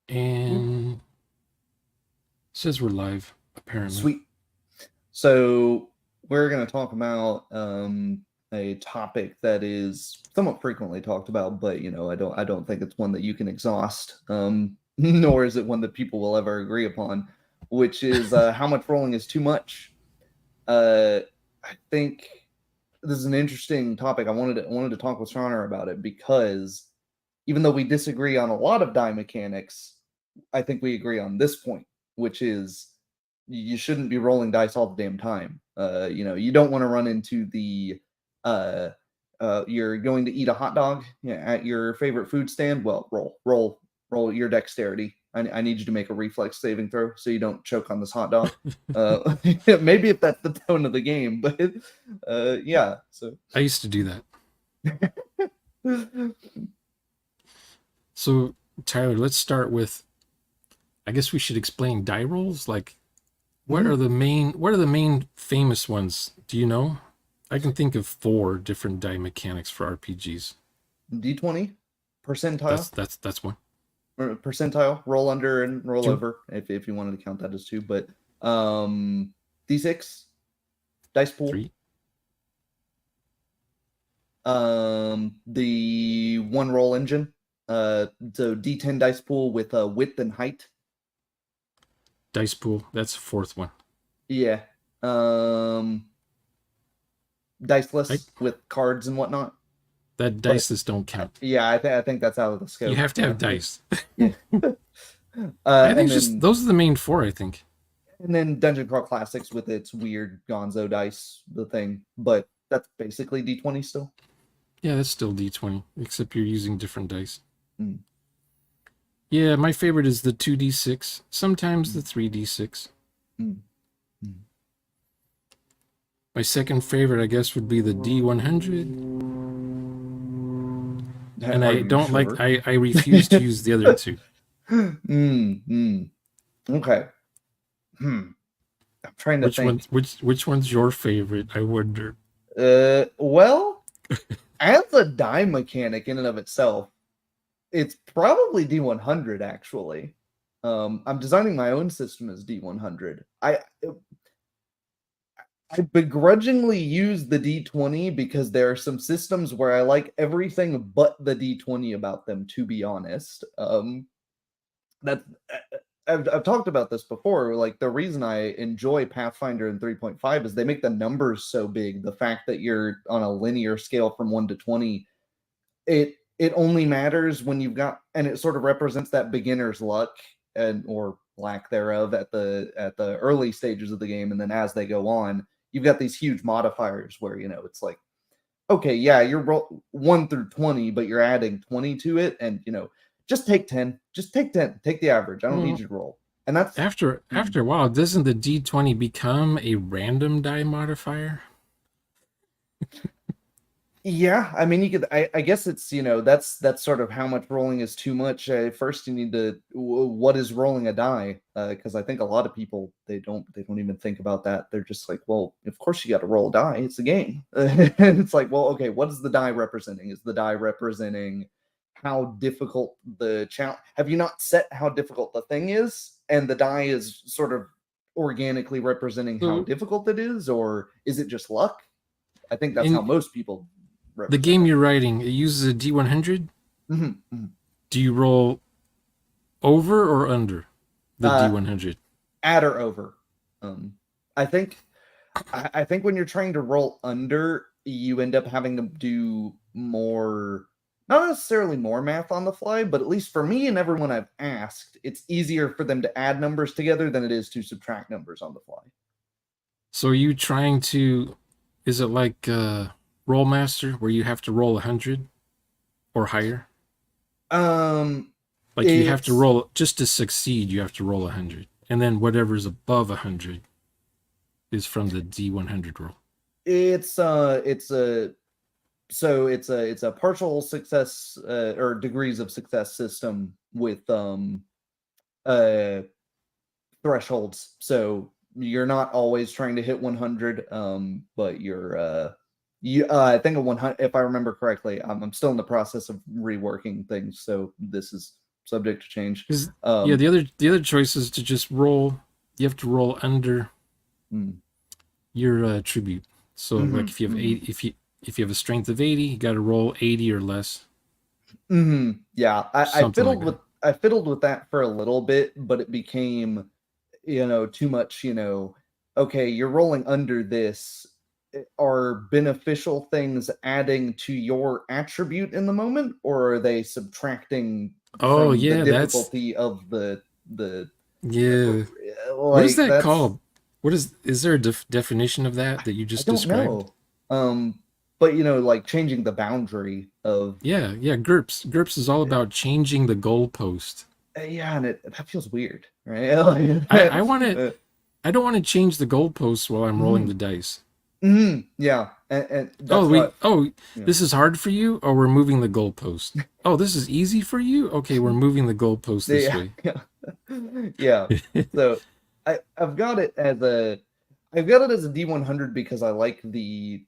And it says we're live, apparently. Sweet. So we're going to talk about a topic that is somewhat frequently talked about, but I don't think it's one that you can exhaust, nor is it one that people will ever agree upon, which is how much rolling is too much. I think this is an interesting topic. I wanted to talk with Shauner about it because even though we disagree on a lot of die mechanics, I think we agree on this point, which is you shouldn't be rolling dice all the damn time. You don't want to run into the uh, you're going to eat a hot dog at your favorite food stand. Well, roll your dexterity. I need you to make a reflex saving throw so you don't choke on this hot dog. Maybe if that's the tone of the game, but yeah. So I used to do that. So, Tyler, let's start with. I guess we should explain die rolls. Like, mm, what are the main famous ones? Do you know? I can think of four different die mechanics for RPGs. D20 percentile That's one. or percentile, roll under and roll Two, over if you wanted to count that as two, but um D6, dice pool, three. the one roll engine, so D10 dice pool with width and height. Dice pool. That's the fourth one. Yeah. Um I, Diceless with cards and whatnot. that But dices don't count. yeah, I think that's out of the You scope. have to have dice. Yeah. I think And just then those are the main four. I think. Dungeon Crawl Classics with its weird Gonzo dice, the thing. But that's basically D20 still. Yeah, that's still D20, except you're using different dice. Mm, Yeah, my favorite is the 2d6, sometimes the mm, 3d6. mm, mm. My second favorite, I guess, would be the D100. And Are I you don't like, sure? I refuse to use the other two. Mm. Okay. Hmm. I'm trying to think. Which one's your favorite? I wonder. Well, as a die mechanic in and of itself, it's probably D100 actually. I'm designing my own system as D100. I begrudgingly use the D20 because there are some systems where I like everything but the D20 about them, to be honest. That I've talked about this before. Like the reason I enjoy Pathfinder and 3.5 is they make the numbers so big. The fact that you're on a linear scale from 1 to 20, it only matters when you've got, and it sort of represents that beginner's luck and or lack thereof at the early stages of the game, and then as they go on, you've got these huge modifiers where it's like, okay, yeah, you're 1 through 20, but you're adding 20 to it, and just take 10, take the average. I don't need Well, you to roll, and that's after a while, doesn't the D20 become a random die modifier? yeah. I mean, you could. I guess it's that's sort of how much rolling is too much. First, you need to what is rolling a die? Because I think a lot of people they don't even think about that. They're just like, well, of course you got to roll a die. It's a game, and it's like, well, okay, what is the die representing? Is the die representing how difficult the challenge? Have you not set how difficult the thing is, and the die is sort of organically representing how So, difficult it is, or is it just luck? I think that's how in most people the represent game it. you're writing, it uses a D100. Mhm, mhm. Do you roll over or under the Uh, D100? at or over. Um, I think I think when you're trying to roll under, you end up having to do more, not necessarily more math on the fly, but at least for me and everyone I've asked, it's easier for them to add numbers together than it is to subtract numbers on the fly. So, are you trying to. Is it like Rollmaster where you have to roll 100 or higher? Um, Like you have to it's roll just to succeed. You have to roll 100, and then whatever's above 100 is from the D100 roll. it's a it's a partial success or degrees of success system with uh thresholds. So you're not always trying to hit 100, but I think a 100, if I remember correctly. I'm still in the process of reworking things, so this is subject to change. 'Cause, yeah, the other choice is to just roll. You have to roll under Mm. your tribute. So like if you have if you have a strength of 80, you got to roll 80 or less. Yeah, Something I fiddled with that for a little bit, but it became, too much. Okay, you're rolling under this. Are beneficial things adding to your attribute in the moment, or are they subtracting Oh from the yeah, that's difficulty of the yeah. What is like that that's called? What is there a definition of that you I just don't described? know. But like changing the boundary of Yeah, yeah. GURPS. GURPS is all about changing the goalpost. yeah, and that feels weird, right? I want to. I don't want to change the goalposts while I'm rolling the Mhm, dice. yeah, and Oh, that's what yeah. this is hard for you. Oh, we're moving the goalpost. Oh, this is easy for you. Okay, we're moving the goalpost this Yeah, way. yeah, yeah. So I've got it as a D100 because I like the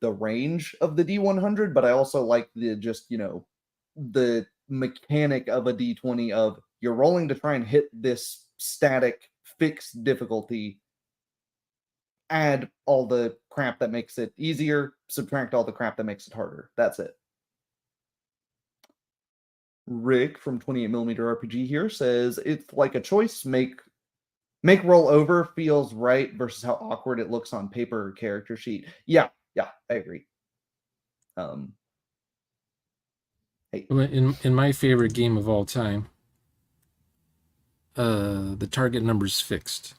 range of the D100, but I also like the just the mechanic of a D20 of you're rolling to try and hit this static fixed difficulty, add all the crap that makes it easier, subtract all the crap that makes it harder. That's it. Rick from 28mm RPG here says it's like a choice. Make roll over feels right versus how awkward it looks on paper or character sheet. Yeah, yeah, I agree. Um, hey, Well, in my favorite game of all time, the target number is fixed,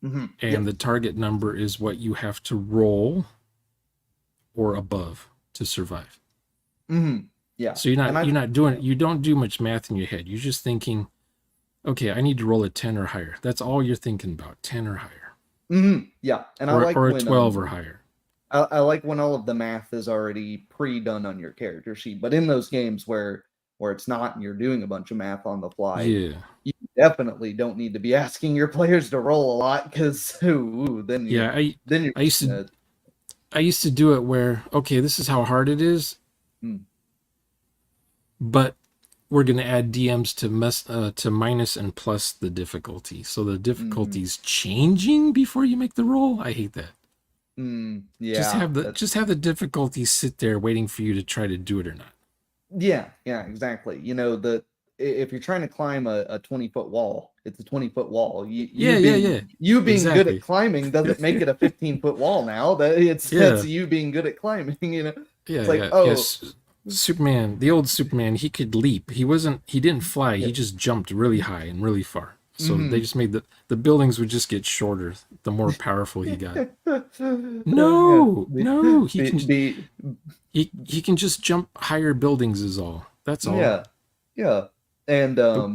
and yep, the target number is what you have to roll or above to survive. yeah, So and you don't do much math in your head. You're just thinking, okay, I need to roll a 10 or higher. That's all you're thinking about, 10 or higher. yeah, and I like Or a when 12 or higher. I like when all of the math is already pre-done on your character sheet. But in those games where it's not and you're doing a bunch of math on the fly, Yeah. you definitely don't need to be asking your players to roll a lot because then Yeah, you're I used to I used to do it where, okay, this is how hard it is, but we're going to add DMs to minus and plus the difficulty. So the difficulty's changing before you make the roll. I hate that. yeah, Just have the difficulty sit there waiting for you to try to do it or not. yeah, exactly. If you're trying to climb a 20-foot wall, it's a 20-foot wall. Yeah. You being good at Exactly. climbing doesn't make it a 15-foot wall now. That's Yeah. you being good at climbing, It's like, Yeah. oh, Yes. Superman, the old Superman, he could leap. He didn't fly. He just jumped really high and really far. So they just made the buildings would just get shorter the more powerful he got. yeah. No, he can just jump higher buildings is all. That's all. Yeah. And But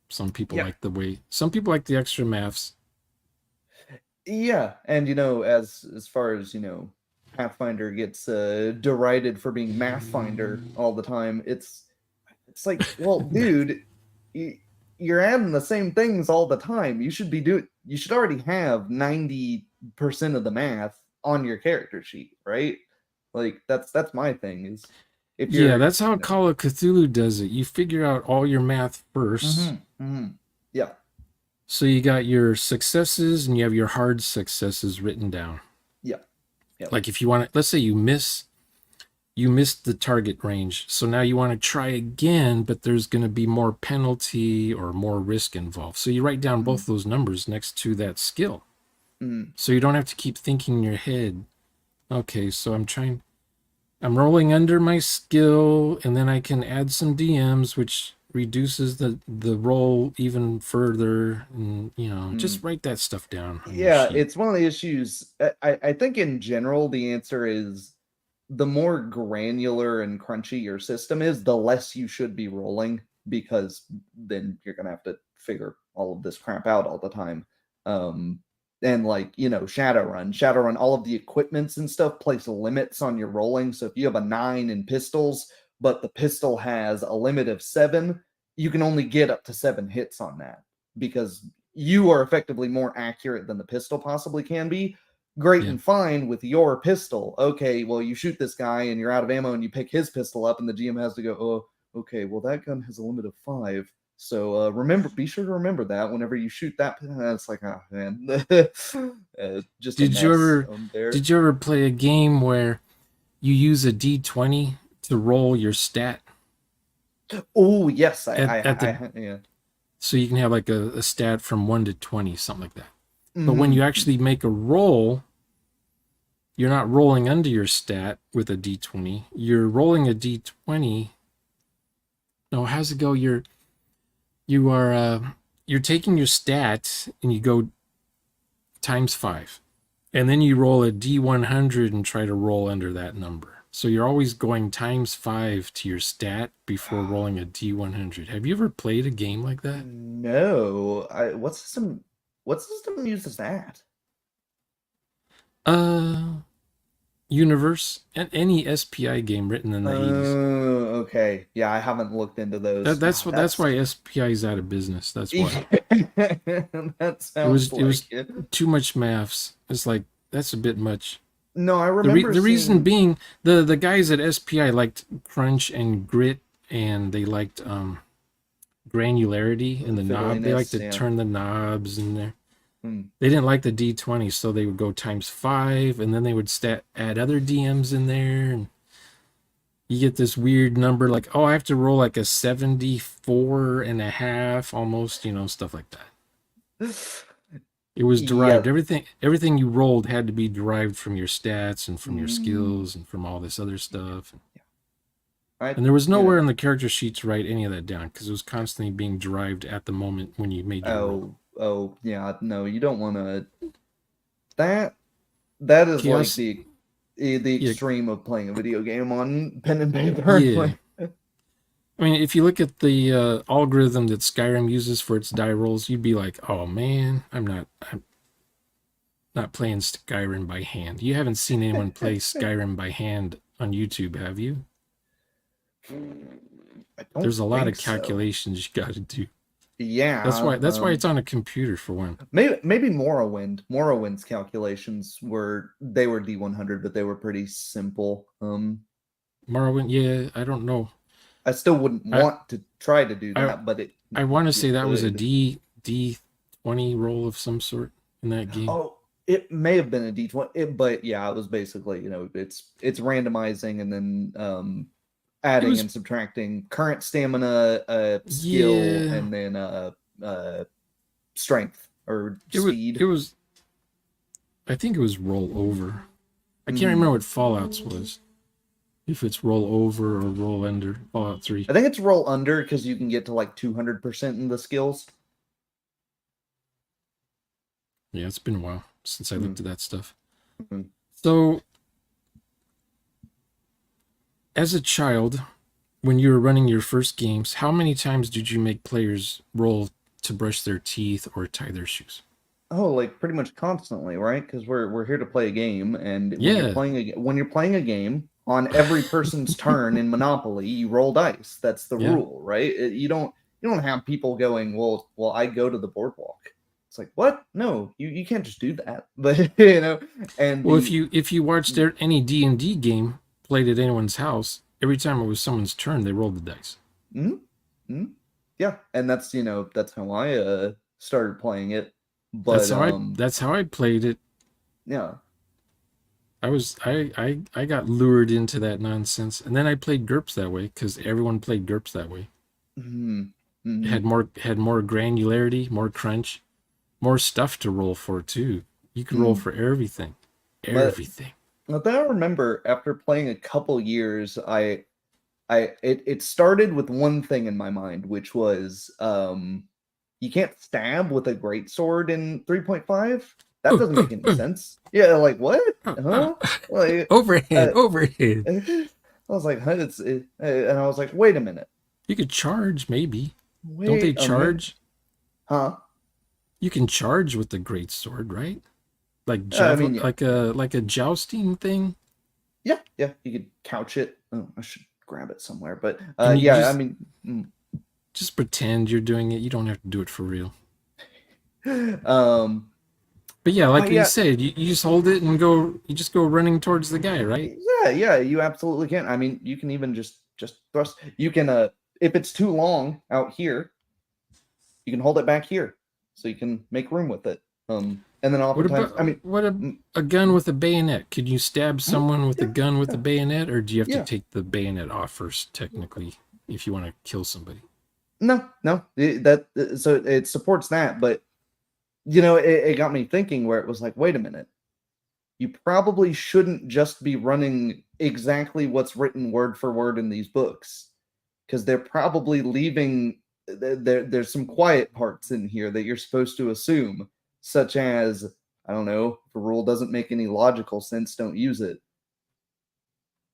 some people like the extra maths. Yeah, and as far as Pathfinder gets derided for being Mathfinder all the time, it's like, well, dude, you're adding the same things all the time. You should already have 90% of the math on your character sheet, right? Like that's my thing is if Yeah, you're that's how Call of Cthulhu does it. You figure out all your math 1st. Yeah. So you got your successes and you have your hard successes written down. Yeah. Like if you want to, let's say you missed the target range. So now you want to try again, but there's going to be more penalty or more risk involved. So you write down both those numbers next to that skill. So you don't have to keep thinking in your head, okay, so I'm rolling under my skill, and then I can add some DMs, which reduces the roll even further. And just write that stuff down. Yeah, it's one of the issues. I think in general the answer is the more granular and crunchy your system is, the less you should be rolling because then you're gonna have to figure all of this crap out all the time. And like Shadowrun, all of the equipments and stuff place limits on your rolling. So if you have a 9 in pistols, but the pistol has a limit of 7, you can only get up to 7 hits on that because you are effectively more accurate than the pistol possibly can be. Great and fine with your pistol. Okay, well, you shoot this guy and you're out of ammo and you pick his pistol up, and the GM has to go, oh, okay, well that gun has a limit of 5. So be sure to remember that whenever you shoot that. It's like, oh man, just a Did you mess ever there. did you ever play a game where you use a D20 to roll your stat Oh yes, at the yeah. so you can have like a stat from 1 to 20, something like that. But when Mhm. you actually make a roll, you're not rolling under your stat with a D20. You're rolling a D20. No, how's it go? You're taking your stat and you go times 5. And then you roll a D100 and try to roll under that number. So you're always going times 5 to your stat before rolling a D100. Have you ever played a game like that? No, what system uses that? Universe and any SPI game written in the 80s. Okay. Yeah, I haven't looked into those. That's Wow, what that's why SPI is out of business. That's why. that sounds It was like it. too much maths. It's like that's a bit much. No, I remember The reason seeing. being the guys at SPI liked crunch and grit, and they liked granularity in the knob. They like Fiddliness, to yeah. turn the knobs in there. Hmm. They didn't like the D20, so they would go times 5, and then they would add other DMs in there, and you get this weird number like, oh, I have to roll like a 74 and a half, almost, stuff like that. It was derived. Yeah. Everything you rolled had to be derived from your stats and from your Mm, skills and from all this other stuff. I, And there was you nowhere know, in the character sheet to write any of that down because it was constantly being derived at the moment when you made your roll. yeah, no, you don't want to. That is like Chaos, the yeah, extreme of playing a video game on pen and paper. yeah. I mean, if you look at the algorithm that Skyrim uses for its die rolls, you'd be like, "Oh man, I'm not playing Skyrim by hand." You haven't seen anyone play Skyrim by hand on YouTube, have you? I don't There's a lot of think so. calculations you got to do. Yeah, That's why it's on a computer for one. maybe Morrowind. Morrowind's calculations were D100, but they were pretty simple. Morrowind, yeah, I don't know. I still wouldn't I want to try to do I that, but I want to you say that was a could. D20 roll of some sort in that game. Oh, it may have been a D20, but yeah, it was basically, it's randomizing and then It adding was and subtracting current stamina, skill, yeah, and then strength or speed. it was I think it was roll over. I can't Mhm. remember what Fallout's was. If it's roll over or roll under, Fallout 3. I think it's roll under because you can get to like 200% in the skills. Yeah, it's been a while since I looked at that stuff. Mhm. So, as a child, when you were running your first games, how many times did you make players roll to brush their teeth or tie their shoes? Oh, like pretty much constantly, right? Because we're here to play a game, and Yeah. when you're playing a game on every person's turn in Monopoly, you roll dice. That's the Yeah. rule, right? You don't have people going, well, I go to the boardwalk. It's like, what? No, you can't just do that. But and Well, if you watched any D&D game played at anyone's house, every time it was someone's turn, they rolled the dice. mm-hmm, yeah, and that's how I started playing it. But That's how I played it. yeah. I got lured into that nonsense, and then I played GURPS that way because everyone played GURPS that way. Mm-hmm. It Mm-hmm. had more granularity, more crunch, more stuff to roll for too. You could roll for everything, everything. But then I remember after playing a couple years, it started with one thing in my mind, which was you can't stab with a greatsword in 3.5. That doesn't make any sense. Yeah, like what? Huh? Like Overhead. I was like, huh? And I was like, wait a minute. You could charge, maybe. Wait Don't they a minute. charge? Huh? You can charge with the great sword, right? Like I mean, yeah. like a jousting thing. Yeah, you could couch it. Oh, I should grab it somewhere. But And you yeah, just, I mean, just pretend you're doing it. You don't have to do it for real. But yeah, like you said, you just hold it and go. You just go running towards the guy, right? Yeah, you absolutely can. I mean, you can even just thrust. You can if it's too long out here, you can hold it back here, so you can make room with it. And then What oftentimes, I about mean, what mm, a gun with a bayonet? Could you stab mhm, someone with a yeah, gun with a yeah, bayonet, or do you have to yeah. take the bayonet off first, technically, if you want to kill somebody? No, no, so it supports that, but it got me thinking where it was like, wait a minute, you probably shouldn't just be running exactly what's written word for word in these books because they're probably leaving there's some quiet parts in here that you're supposed to assume, such as, I don't know, if a rule doesn't make any logical sense, don't use it.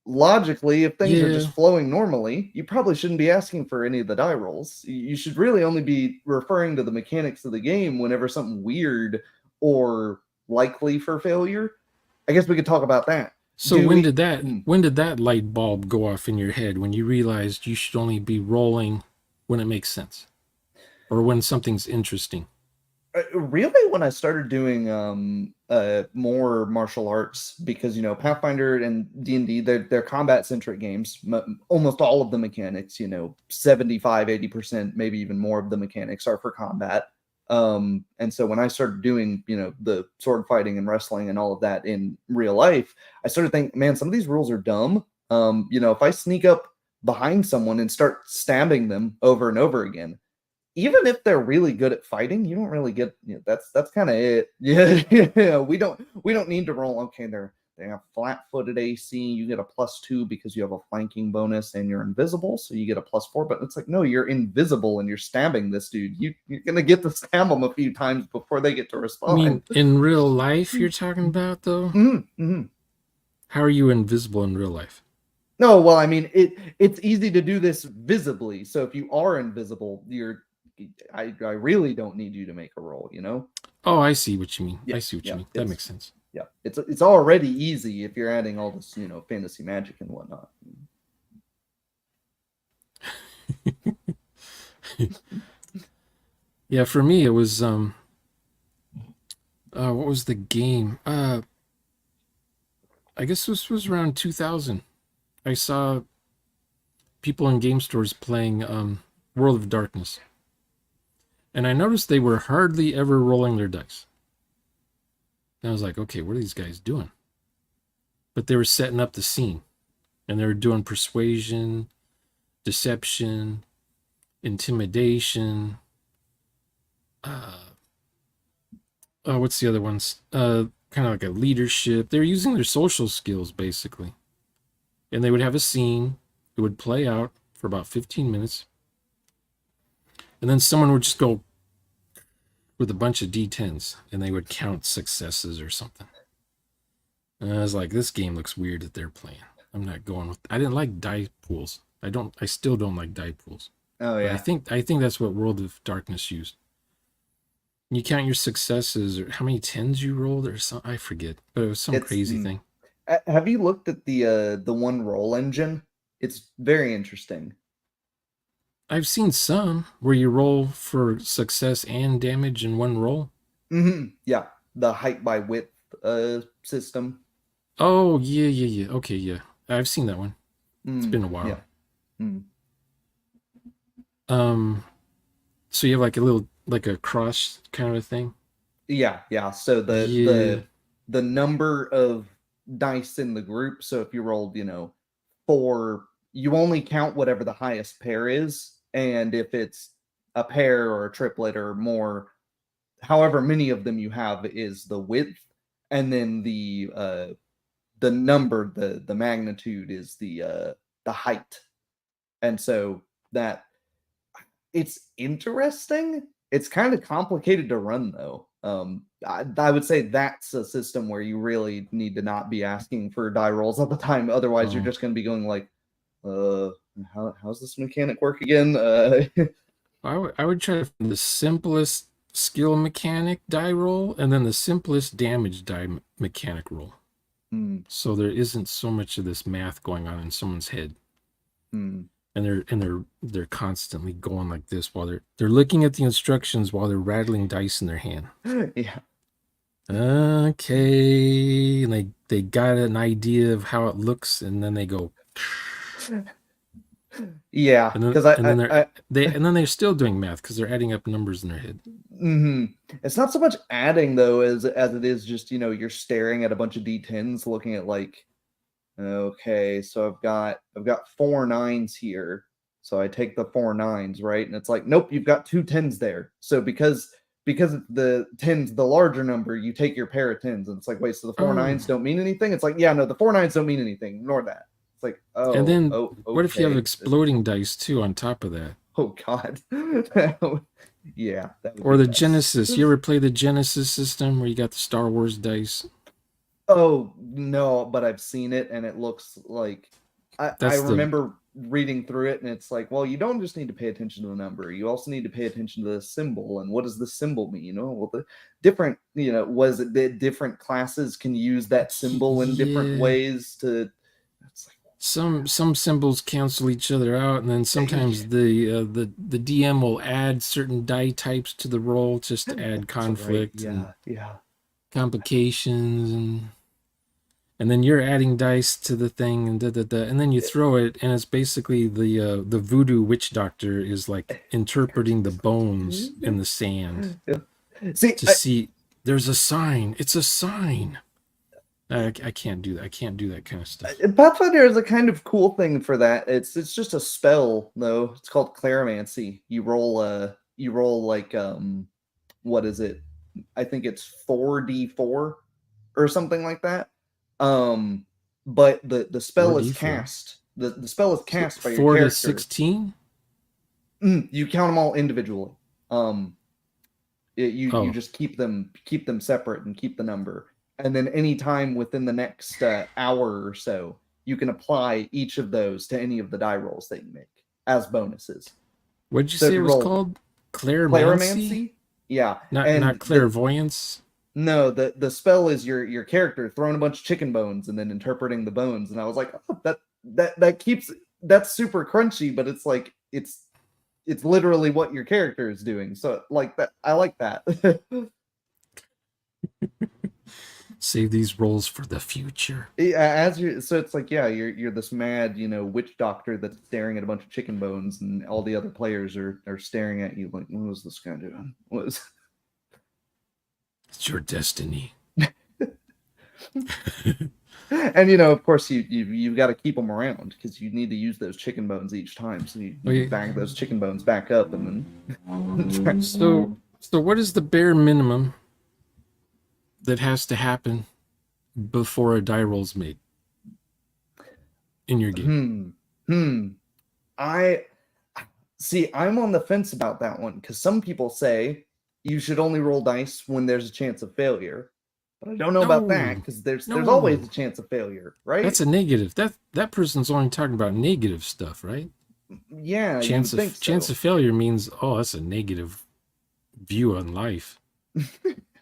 Logically, if things are Yeah, just flowing normally, you probably shouldn't be asking for any of the die rolls. You should really only be referring to the mechanics of the game whenever something weird or likely for failure. I guess we could talk about that. so Do when we? did that light bulb go off in your head when you realized you should only be rolling when it makes sense or when something's interesting? Really, when I started doing more martial arts, because Pathfinder and D&D, they're combat centric games. Almost all of the mechanics, 75-80%, maybe even more of the mechanics are for combat. And so when I started doing the sword fighting and wrestling and all of that in real life, I started thinking, man, some of these rules are dumb. If I sneak up behind someone and start stabbing them over and over again, even if they're really good at fighting, you don't really get, that's kind of it. Yeah, yeah. We don't need to roll. Okay, they have flat-footed AC. You get a +2 because you have a flanking bonus and you're invisible, so you get a +4. But it's like, no, you're invisible and you're stabbing this dude. You're gonna get to stab them a few times before they get to I mean, respond. in real life, you're talking about though. Mm-hmm. How are you invisible in real life? No, well, I mean, it's easy to do this visibly. So if you are invisible, I really don't need you to make a roll. Oh, I see what you mean. Yeah, I see what you yeah, mean. That makes sense. it's already easy if you're adding all this, fantasy magic and whatnot. Yeah, for me it was what was the game? I guess this was around 2000. I saw people in game stores playing World of Darkness. And I noticed they were hardly ever rolling their dice. And I was like, okay, what are these guys doing? But they were setting up the scene. And they were doing persuasion, deception, intimidation. What's the other ones? Kind of like a leadership. They're using their social skills basically. And they would have a scene. It would play out for about 15 minutes. And then someone would just go with a bunch of D10s and they would count successes or something. And I was like, this game looks weird that they're playing. I'm not going with. I didn't like die pools. I still don't like die pools. Oh But yeah, I think that's what World of Darkness used. You count your successes or how many tens you rolled or something. I forget, but it was some it's. crazy thing. Have you looked at the one roll engine? It's very interesting. I've seen some where you roll for success and damage in one roll. Yeah, the height by width system. Oh yeah. Okay, yeah. I've seen that one. It's been a while. Yeah. Mm. Um, so you have like a little like a cross kind of a thing. Yeah. So the Yeah. the the number of dice in the group. So if you rolled, 4, you only count whatever the highest pair is, and if it's a pair or a triplet or more, however many of them you have is the width, and then the number, the magnitude is the height. And so that it's interesting. It's kind of complicated to run though. I would say that's a system where you really need to not be asking for die rolls all the time. Otherwise, you're Oh, just going to be going like, uh, how's this mechanic work again? I would try to find the simplest skill mechanic die roll and then the simplest damage die mechanic roll. hmm, So there isn't so much of this math going on in someone's head. hmm. And they're constantly going like this while they're looking at the instructions while they're rattling dice in their hand. Yeah. Okay, and they got an idea of how it looks, and then they go. Yeah, And then because and then they're still doing math because they're adding up numbers in their head. it's not so much adding though as it is just, you're staring at a bunch of D10s, looking at like, okay, so I've got 4 9s here. So I take the 4 9s, right? And it's like, nope, you've got 2 10s there. So because the 10's the larger number, you take your pair of 10s, and it's like, wait, so the 4 9s don't mean anything? It's like, yeah, no, the 4 9s don't mean anything. Ignore that. It's like, And then what if you have okay. exploding dice too on top of that? Oh God. Yeah, that would Or be the best. Genesis. You ever play the Genesis system where you got the Star Wars dice? Oh no, but I've seen it, and it looks like I That's the remember reading through it, and it's like, well, you don't just need to pay attention to the number. You also need to pay attention to the symbol, and what does the symbol mean? Oh, well, the different, was it the different classes can use that symbol in different yeah. ways to. It's like, Some symbols cancel each other out, and then sometimes the DM will add certain die types to the roll just to add that's right. conflict and Yeah. complications, and then you're adding dice to the thing, and and then you throw it, and it's basically the voodoo witch doctor is like interpreting the bones in the sand See, to see there's a sign. It's a sign. I can't do that. I can't do that kind of stuff. Pathfinder is a kind of cool thing for that. It's just a spell though. It's called Claromancy. You roll like what is it? I think it's 4d4 or something like that. But the spell is 4d4. cast. The spell is cast by your 4 to character. 16. You count them all individually. You just keep them separate and keep the number. And then anytime within the next hour or so, you can apply each of those to any of the die rolls that you make as bonuses. What did you say it was called? Claromancy? Yeah. Not clairvoyance? No, the spell is your character throwing a bunch of chicken bones and then interpreting the bones. And I was like, oh, that's super crunchy, but it's like it's literally what your character is doing. So like that, I like that. Save these rolls for the future. So it's like, yeah, you're this mad, witch doctor that's staring at a bunch of chicken bones, and all the other players are staring at you like, what was this guy doing? It's your destiny. And of course you've got to keep them around because you need to use those chicken bones each time. So you bag those chicken bones back up and then. So what is the bare minimum that has to happen before a die roll's made in your game? I see. I'm on the fence about that one because some people say you should only roll dice when there's a chance of failure, but I don't know about that because there's always a chance of failure, right? That's a negative. That person's only talking about negative stuff, right? Yeah, chance of failure means, oh, that's a negative view on life.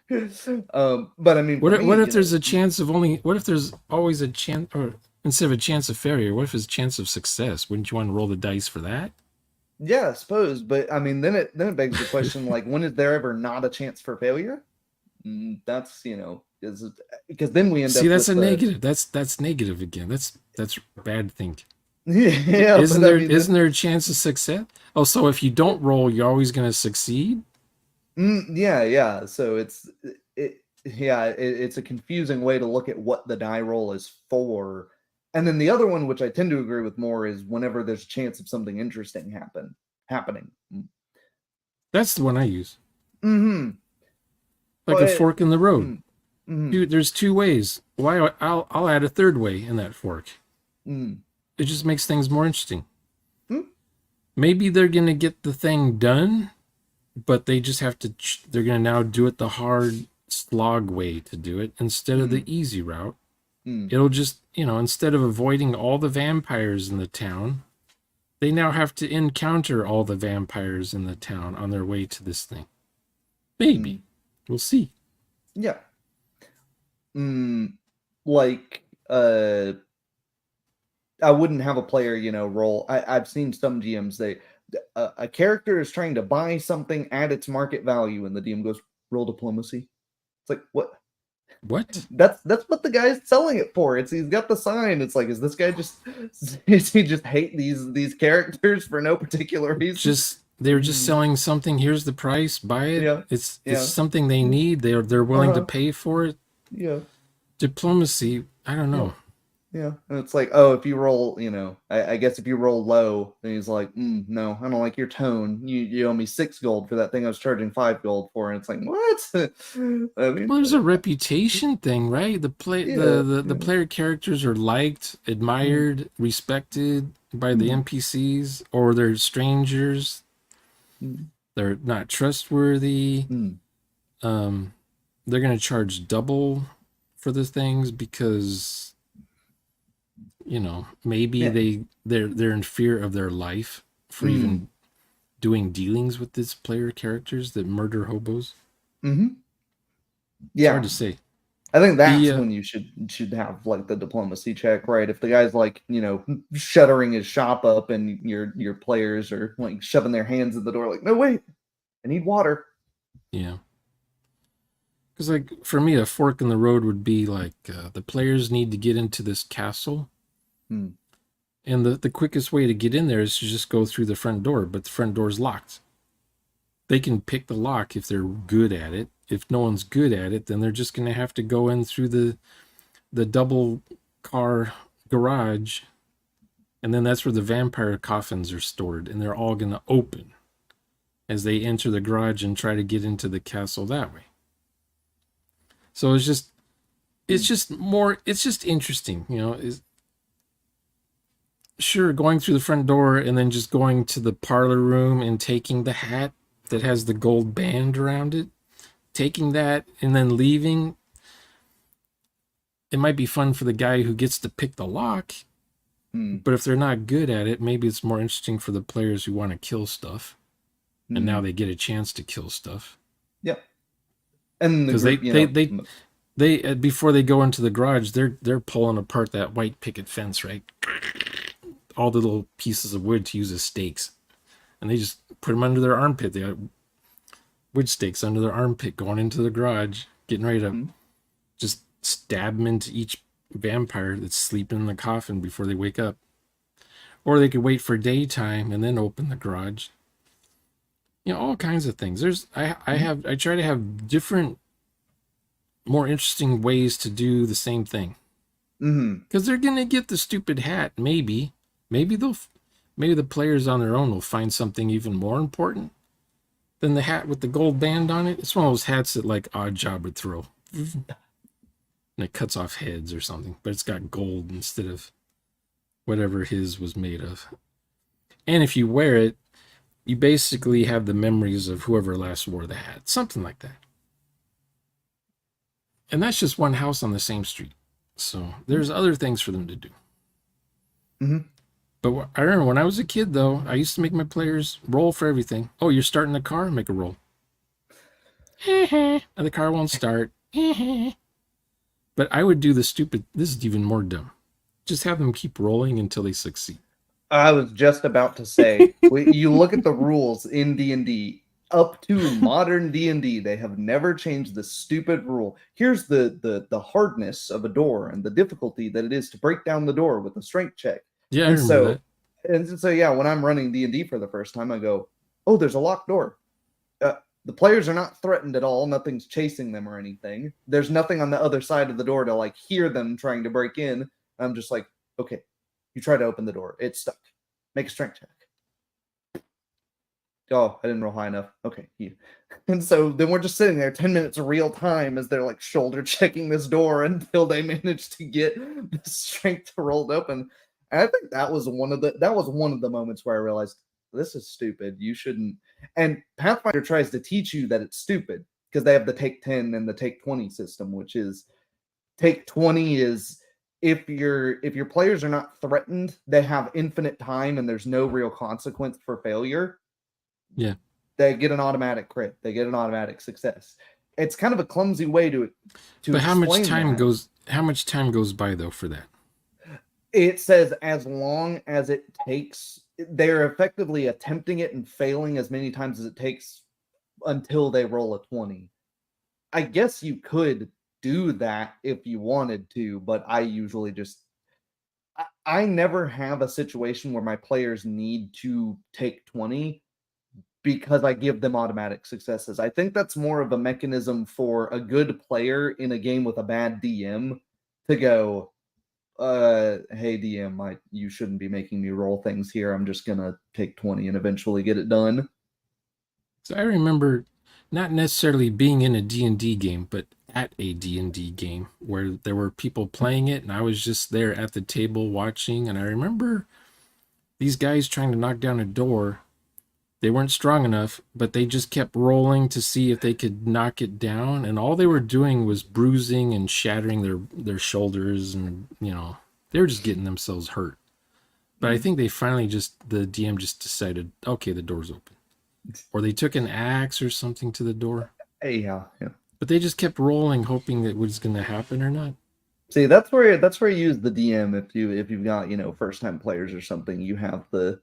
But I mean, what if there's a chance of only? What if there's always a chance, or instead of a chance of failure, what if it's a chance of success? Wouldn't you want to roll the dice for that? Yeah, I suppose, but I mean, then it begs the question: like, when is there ever not a chance for failure? That's because then we end up. See, that's a negative. That's negative again. That's bad thinking. Yeah, isn't there a chance of success? Oh, so if you don't roll, you're always going to succeed? Yeah. So it's a confusing way to look at what the die roll is for. And then the other one, which I tend to agree with more, is whenever there's a chance of something interesting happening. That's the one I use. Like a fork in the road. Dude, there's two ways. Why? I'll add a third way in that fork. It just makes things more interesting. Maybe they're gonna get the thing done, but they just have to. They're gonna now do it the hard slog way to do it instead of the easy route. It'll just, instead of avoiding all the vampires in the town, they now have to encounter all the vampires in the town on their way to this thing. Maybe. We'll see. Yeah. Like, I wouldn't have a player, roll. I've seen some GMs, a character is trying to buy something at its market value, and the DM goes, roll diplomacy. It's like, what? What? That's what the guy's selling it for. He's got the sign. It's like, is this guy just is he just hate these characters for no particular reason? Just they're just selling something. Here's the price. Buy it. Yeah, It's yeah, something they need. They're willing to pay for it. yeah. Diplomacy. I don't Yeah. know. Yeah. And it's like, oh, if you roll, I guess if you roll low, then he's like, no, I don't like your tone. You owe me 6 gold for that thing I was charging 5 gold for. And it's like, what? I mean, Well, there's a reputation thing, right? The yeah. player characters are liked, admired, respected by the NPCs, or they're strangers. Mm. They're not trustworthy. Mm. They're going to charge double for the things because maybe Yeah. they're in fear of their life for even doing dealings with these player characters that murder hobos. Mm-hmm. It's Yeah. hard to say. I think that's when you should have like the diplomacy check, right? If the guy's like, shuttering his shop up and your players are like shoving their hands in the door, like, no, wait, I need water. Yeah. Because, like, for me, a fork in the road would be like the players need to get into this castle. And the quickest way to get in there is to just go through the front door, but the front door's locked. They can pick the lock if they're good at it. If no one's good at it, then they're just going to have to go in through the double car garage. And then that's where the vampire coffins are stored. And they're all going to open as they enter the garage and try to get into the castle that way. So it's just interesting, sure, going through the front door and then just going to the parlor room and taking the hat that has the gold band around it, taking that and then leaving. It might be fun for the guy who gets to pick the lock, but if they're not good at it, maybe it's more interesting for the players who want to kill stuff, and now they get a chance to kill stuff. Yep. And because they before they go into the garage, they're pulling apart that white picket fence, right? All the little pieces of wood to use as stakes, and they just put them under their armpit. They got wood stakes under their armpit going into the garage, getting ready to just stab them into each vampire that's sleeping in the coffin before they wake up. Or they could wait for daytime and then open the garage. All kinds of things. I try to have different, more interesting ways to do the same thing. Because they're gonna get the stupid hat. Maybe the players on their own will find something even more important than the hat with the gold band on it. It's one of those hats that like Oddjob would throw, and it cuts off heads or something, but it's got gold instead of whatever his was made of. And if you wear it, you basically have the memories of whoever last wore the hat, something like that. And that's just one house on the same street. So there's other things for them to do. But I remember when I was a kid, though, I used to make my players roll for everything. Oh, you're starting the car? Make a roll. And the car won't start. But I would do the stupid, this is even more dumb. Just have them keep rolling until they succeed. I was just about to say, you look at the rules in D&D, up to modern D&D, they have never changed the stupid rule. Here's the hardness of a door and the difficulty that it is to break down the door with a strength check. Yeah, I remember that. And so, yeah, when I'm running D&D for the first time, I go, oh, there's a locked door. The players are not threatened at all. Nothing's chasing them or anything. There's nothing on the other side of the door to like hear them trying to break in. I'm just like, okay, you try to open the door. It's stuck. Make a strength check. Oh, I didn't roll high enough. Okay. And so then we're just sitting there 10 minutes of real time as they're like shoulder checking this door until they manage to get the strength to roll open. And I think that was one of the moments where I realized this is stupid. You shouldn't. And Pathfinder tries to teach you that it's stupid because they have the take 10 and the take 20 system, which is take 20 is if your players are not threatened, they have infinite time and there's no real consequence for failure. Yeah. They get an automatic crit. They get an automatic success. It's kind of a clumsy way to But how much time goes by though for that? It says as long as it takes, they're effectively attempting it and failing as many times as it takes until they roll a 20. I guess you could do that if you wanted to, but I usually just I never have a situation where my players need to take 20 because I give them automatic successes. I think that's more of a mechanism for a good player in a game with a bad DM to go, hey DM, you shouldn't be making me roll things here. I'm just gonna take 20 and eventually get it done. So I remember not necessarily being in a D&D game, but at a D&D game where there were people playing it and I was just there at the table watching. And I remember these guys trying to knock down a door. They weren't strong enough, but they just kept rolling to see if they could knock it down. And all they were doing was bruising and shattering their shoulders. And, they were just getting themselves hurt. But I think they finally the DM just decided, okay, the door's open. Or they took an axe or something to the door. Yeah. But they just kept rolling, hoping that it was going to happen or not. See, that's where you use the DM if you've got first time players or something. You have the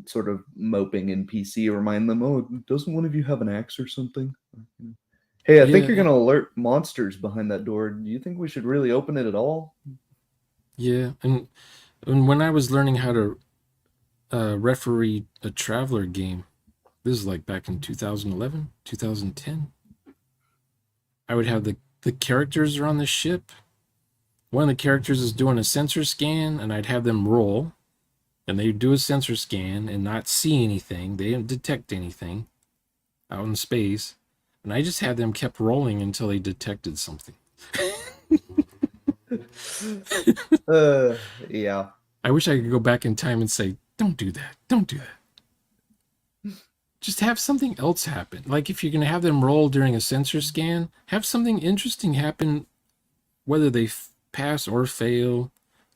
sort of moping NPC remind them, oh, doesn't one of you have an axe or something? Hey, I think you're gonna alert monsters behind that door. Do you think we should really open it at all? Yeah, and when I was learning how to referee a Traveler game, this is like back in 2011, 2010. I would have the characters are on the ship. One of the characters is doing a sensor scan, and I'd have them roll, and they'd do a sensor scan and not see anything. They didn't detect anything out in space, and I just had them kept rolling until they detected something. Yeah. I wish I could go back in time and say, don't do that. Don't do that. Just have something else happen. Like if you're going to have them roll during a sensor scan, have something interesting happen, whether they pass or fail,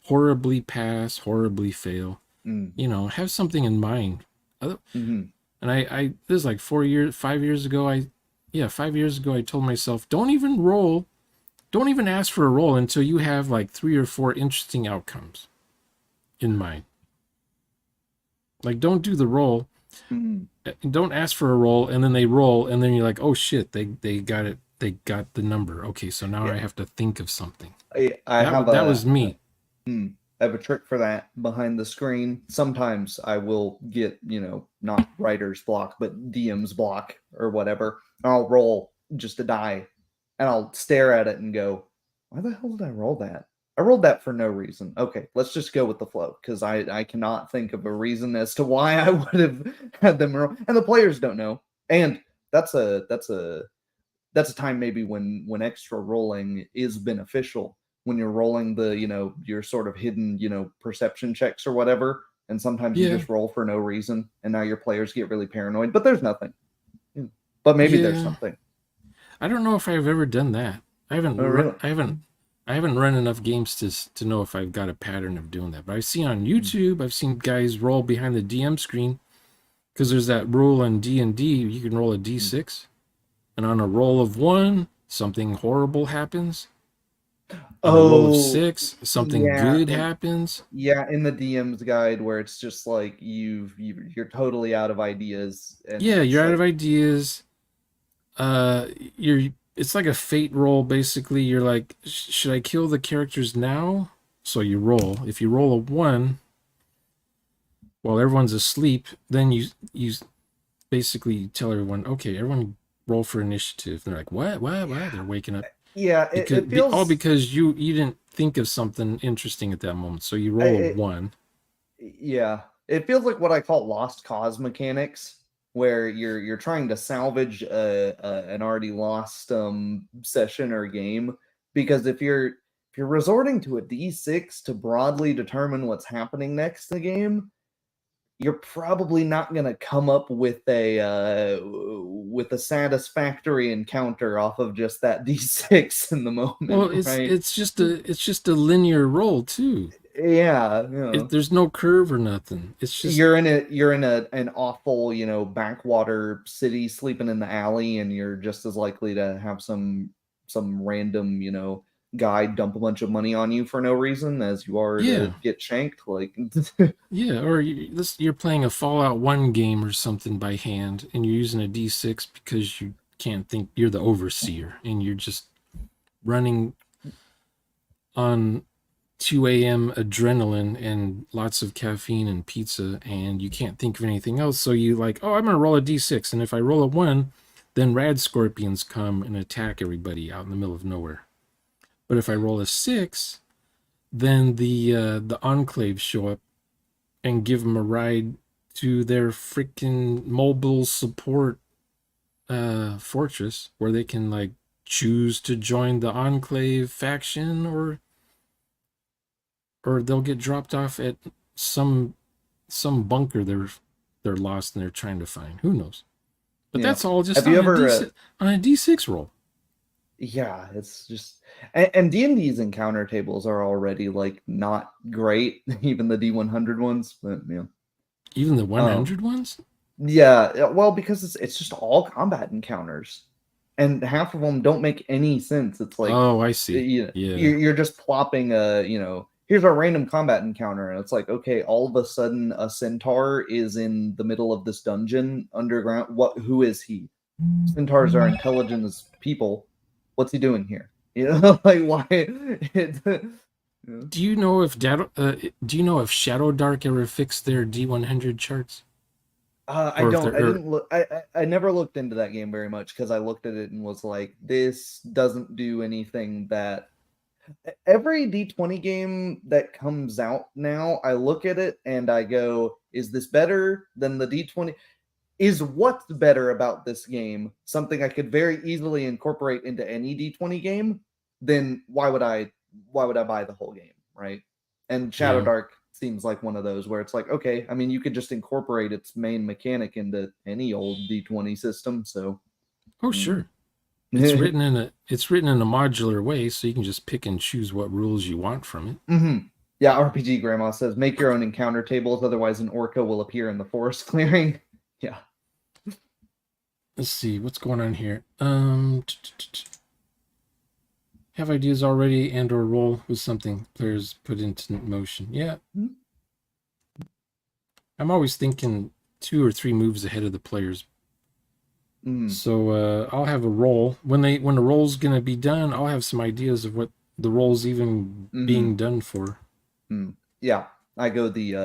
horribly pass, horribly fail. Have something in mind. And I this is like 5 years ago, 5 years ago, I told myself, don't even ask for a roll until you have like 3 or 4 interesting outcomes in mind. Like, don't do the roll. Don't ask for a roll, and then they roll, and then you're like, oh shit, they got it. They got the number. Okay, so now I have to think of something. That was me. I have a trick for that behind the screen. Sometimes I will get, not writer's block, but DM's block or whatever. I'll roll just a die, and I'll stare at it and go, why the hell did I roll that? I rolled that for no reason. Okay, let's just go with the flow because I cannot think of a reason as to why I would have had them roll, and the players don't know. And that's a time maybe when extra rolling is beneficial when you're rolling the your sort of hidden perception checks or whatever, and sometimes you just roll for no reason, and now your players get really paranoid. But there's nothing. But maybe there's something. I don't know if I've ever done that. I haven't run enough games to know if I've got a pattern of doing that. But I've seen on YouTube, I've seen guys roll behind the DM screen because there's that rule in D&D, you can roll a D6, and on a roll of 1, something horrible happens. On a roll of 6, something good happens. Yeah, in the DM's guide where it's just like you're totally out of ideas. And you're out of ideas. It's like a fate roll, basically. You're like, should I kill the characters now? So you roll. If you roll a 1 while everyone's asleep, then you basically tell everyone, okay, everyone roll for initiative. And they're like, what? They're waking up. Yeah, it feels... all because you didn't think of something interesting at that moment. So you roll a 1. Yeah, it feels like what I call lost cause mechanics, where you're trying to salvage an already lost session or game, because if you're resorting to a D6 to broadly determine what's happening next in the game, you're probably not going to come up with a satisfactory encounter off of just that D6 in the moment. Well, it's just a linear roll too. Yeah, there's no curve or nothing. It's just you're in an awful backwater city sleeping in the alley, and you're just as likely to have some random guy dump a bunch of money on you for no reason as you are to get shanked. Like or you're playing a Fallout 1 game or something by hand, and you're using a D6 because you can't think. You're the overseer, and you're just running on 2 a.m. adrenaline and lots of caffeine and pizza, and you can't think of anything else. So you like, oh, I'm gonna roll a d6, and if I roll a 1, then rad scorpions come and attack everybody out in the middle of nowhere. But if I roll a 6, then the enclaves show up and give them a ride to their freaking mobile support fortress, where they can like choose to join the enclave faction, or they'll get dropped off at some bunker they're lost and they're trying to find. Who knows? But Yeah. that's all just Have you ever on a D6 roll. yeah, it's just and D&D's encounter tables are already like not great, even the D100 ones, but yeah. Even the 100 ones? Yeah, well, because it's just all combat encounters, and half of them don't make any sense. It's like, Oh, I see. you know, Yeah. you're just plopping here's our random combat encounter, and it's like, okay, all of a sudden a centaur is in the middle of this dungeon underground. Who is he? Centaurs are intelligent as people. What's he doing here? You know, like why? Do you know if Shadow Dark ever fixed their D100 charts? I don't. I didn't look. I never looked into that game very much because I looked at it and was like, this doesn't do anything that. Every D20 game that comes out now, I look at it and I go, is this better than the D20? Is what's better about this game something I could very easily incorporate into any D20 game? Then why would I buy the whole game, right? And Shadow Dark seems like one of those where it's like, okay, I mean, you could just incorporate its main mechanic into any old D20 system. So, sure, it's written in a modular way, so you can just pick and choose what rules you want from it. Mm-hmm. Yeah, RPG Grandma says make your own encounter tables, otherwise an orca will appear in the forest clearing. Yeah. Let's see what's going on here. Have ideas already and or roll with something players put into motion. Yeah. I'm always thinking 2 or 3 moves ahead of the players. So I'll have a roll. When the roll's gonna be done, I'll have some ideas of what the roll's even being done for. Yeah. I go the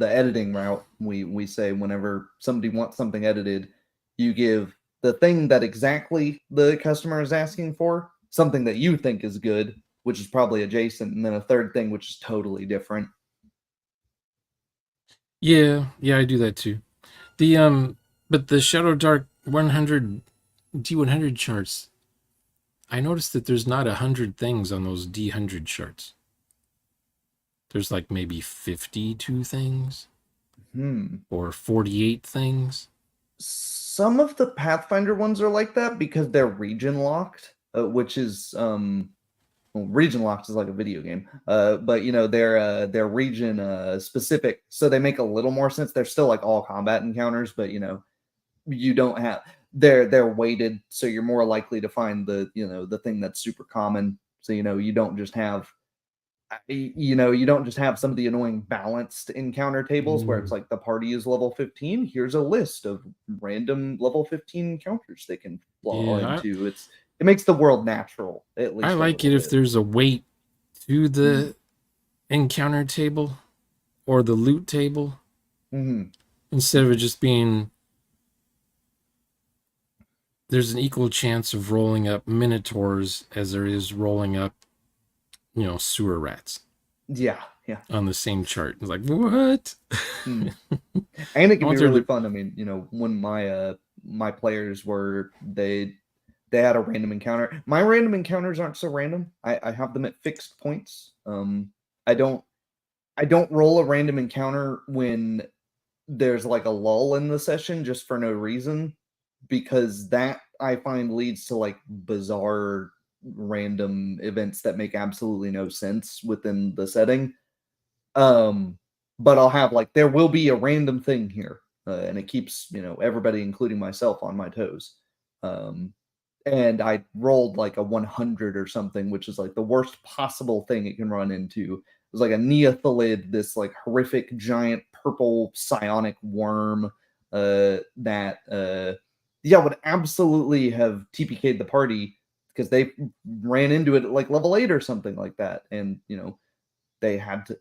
editing route. We say whenever somebody wants something edited, you give the thing that exactly the customer is asking for, something that you think is good, which is probably adjacent, and then a third thing which is totally different. Yeah, I do that too. But the Shadow Dark 100 D100 charts, I noticed that there's not 100 things on those D100 charts. There's like maybe 52 things or 48 things. Some of the Pathfinder ones are like that because they're region locked, which is region locked is like a video game, but you know they're region specific, so they make a little more sense. They're still like all combat encounters, but you know you don't have they're weighted, so you're more likely to find the thing that's super common. So you don't just have some of the annoying balanced encounter tables where it's like the party is level 15. Here's a list of random level 15 encounters they can fall into. It makes the world natural, at least. I like it if there's a weight to the encounter table or the loot table instead of it just being there's an equal chance of rolling up minotaurs as there is rolling up sewer rats. Yeah. On the same chart. It's like, what? And it can be really fun. I mean, when my players were they had a random encounter. My random encounters aren't so random. I have them at fixed points. I don't roll a random encounter when there's like a lull in the session just for no reason, because that I find leads to like bizarre random events that make absolutely no sense within the setting. But I'll have like there will be a random thing here, and it keeps everybody, including myself, on my toes. And I rolled like a 100 or something, which is like the worst possible thing it can run into. It was like a Neothalid, this like horrific giant purple psionic worm that would absolutely have TPK'd the party, because they ran into it at like level 8 or something like that, and they had to,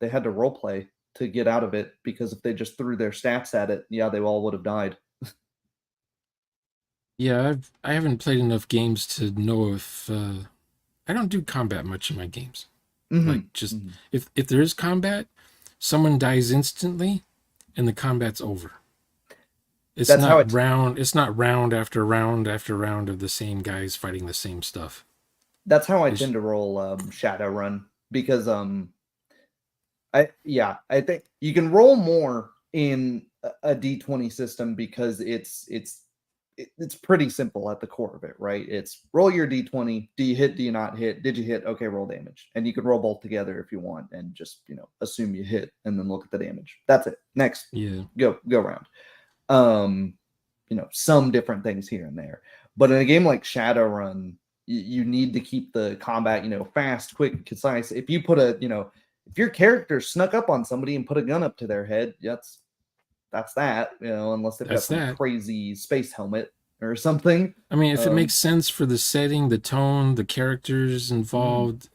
they had to role play to get out of it, because if they just threw their stats at it, yeah, they all would have died. Yeah, I haven't played enough games to know if I don't do combat much in my games. Like just if there is combat, someone dies instantly and the combat's over. It's That's how it's not round after round after round of the same guys fighting the same stuff. That's how I tend to roll Shadowrun, because I think you can roll more in a D20 system, because it's pretty simple at the core of it, right? It's roll your D20. Do you hit? Do you not hit? Did you hit? Okay, roll damage. And you can roll both together if you want, and just assume you hit and then look at the damage. That's it. Next. Yeah. Go around. Some different things here and there. But in a game like Shadowrun, you need to keep the combat, fast, quick, concise. If you put if your character snuck up on somebody and put a gun up to their head, that's that, unless they've got some crazy space helmet or something. I mean, if it makes sense for the setting, the tone, the characters involved,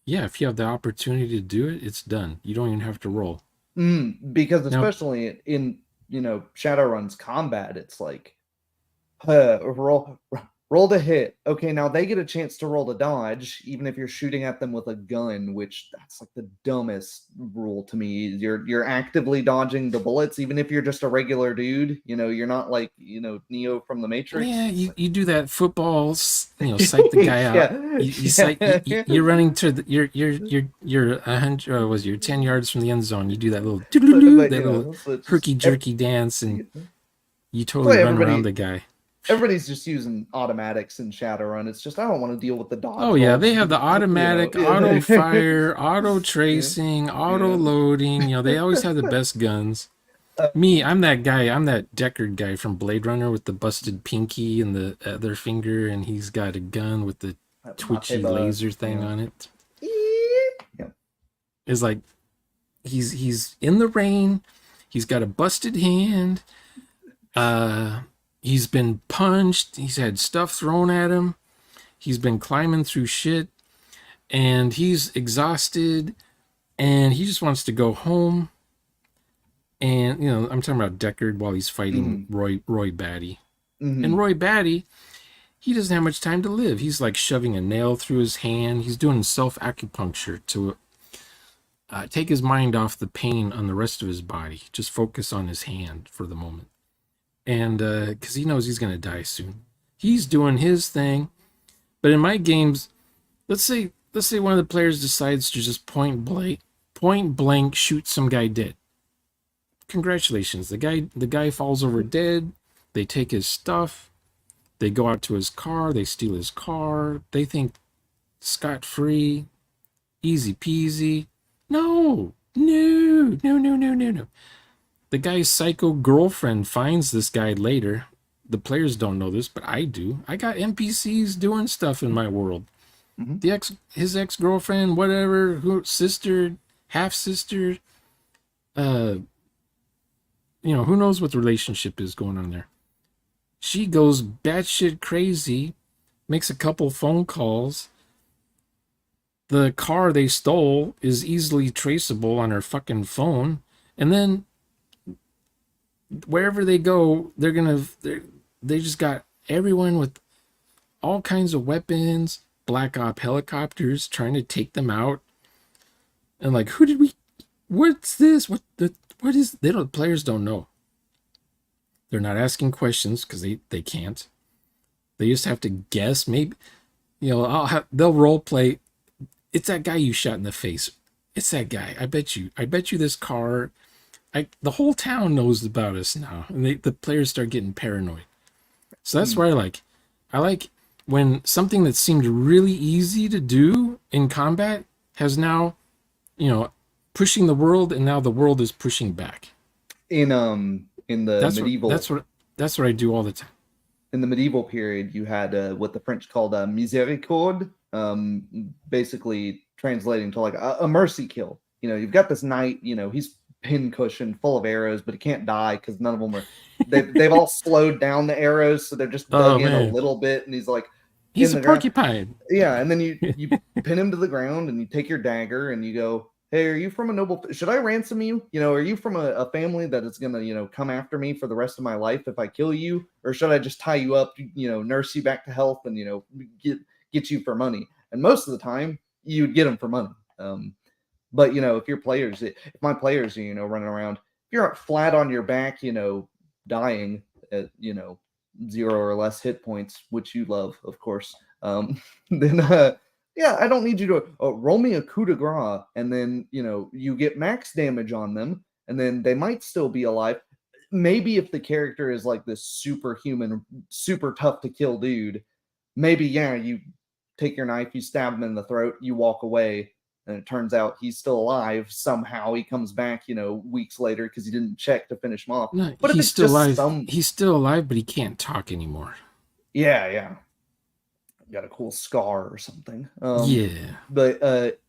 yeah, if you have the opportunity to do it, it's done. You don't even have to roll. Because especially in Shadowrun's combat, it's like roll to hit. Okay, now they get a chance to roll to dodge, even if you're shooting at them with a gun, which that's like the dumbest rule to me. You're actively dodging the bullets, even if you're just a regular dude. You're not like Neo from the Matrix. Yeah, you do that football, psych the guy out. You're running to you're 100 was you're 10 yards from the end zone. You do that little herky jerky dance, and you totally run around the guy. Everybody's just using automatics in Shadowrun. It's just, I don't want to deal with the dodge. Oh yeah, they have the automatic, auto fire, auto tracing, auto loading. They always have the best guns. Me, I'm that guy. I'm that Deckard guy from Blade Runner with the busted pinky and the other finger, and he's got a gun with the twitchy laser thing on it. Yeah. It's like he's in the rain. He's got a busted hand. He's been punched. He's had stuff thrown at him. He's been climbing through shit. And he's exhausted. And he just wants to go home. And, I'm talking about Deckard while he's fighting Roy Batty. And Roy Batty, he doesn't have much time to live. He's like shoving a nail through his hand. He's doing self-acupuncture to take his mind off the pain on the rest of his body. Just focus on his hand for the moment. And because he knows he's going to die soon. He's doing his thing. But in my games, let's say one of the players decides to just point blank shoot some guy dead. Congratulations. The guy falls over dead. They take his stuff. They go out to his car. They steal his car. They think scot-free. Easy peasy. No. The guy's psycho girlfriend finds this guy later. The players don't know this, but I do. I got NPCs doing stuff in my world. His ex-girlfriend, whatever, sister, half-sister, who knows what the relationship is going on there. She goes batshit crazy, makes a couple phone calls. The car they stole is easily traceable on her fucking phone. And then wherever they go, they just got everyone with all kinds of weapons, Black Op helicopters trying to take them out. And like, what's this? What is, players don't know. They're not asking questions because they can't. They just have to guess. Maybe, they'll role play. It's that guy you shot in the face. It's that guy. I bet you this car. The whole town knows about us now, and the players start getting paranoid. So that's where I like when something that seemed really easy to do in combat has now, pushing the world, and now the world is pushing back. In the medieval, that's what I do all the time. In the medieval period, you had what the French called a miséricorde, basically translating to like a mercy kill. You've got this knight. He's pin cushion full of arrows, but he can't die because none of them are. They've all slowed down the arrows, so they're just Oh dug in a man, little bit, and he's like he's in a the ground. porcupine. Yeah, and then you pin him to the ground, and you take your dagger, and you go, "Hey, are you from a noble? Should I ransom you? You know, are you from a family that is gonna, come after me for the rest of my life if I kill you, or should I just tie you up, nurse you back to health, and get you for money?" And most of the time, you'd get them for money. But if your players, if my players are running around, if you're flat on your back, dying at 0 or less hit points, which you love, of course, then yeah, I don't need you to roll me a coup de grace, and then you get max damage on them, and then they might still be alive. Maybe if the character is like this superhuman, super tough to kill dude, maybe yeah, you take your knife, you stab him in the throat, you walk away, and it turns out he's still alive. Somehow he comes back, weeks later because he didn't check to finish him off. No, But if he's it's still just alive. He's still alive, but he can't talk anymore. yeah, got a cool scar or something. Yeah. But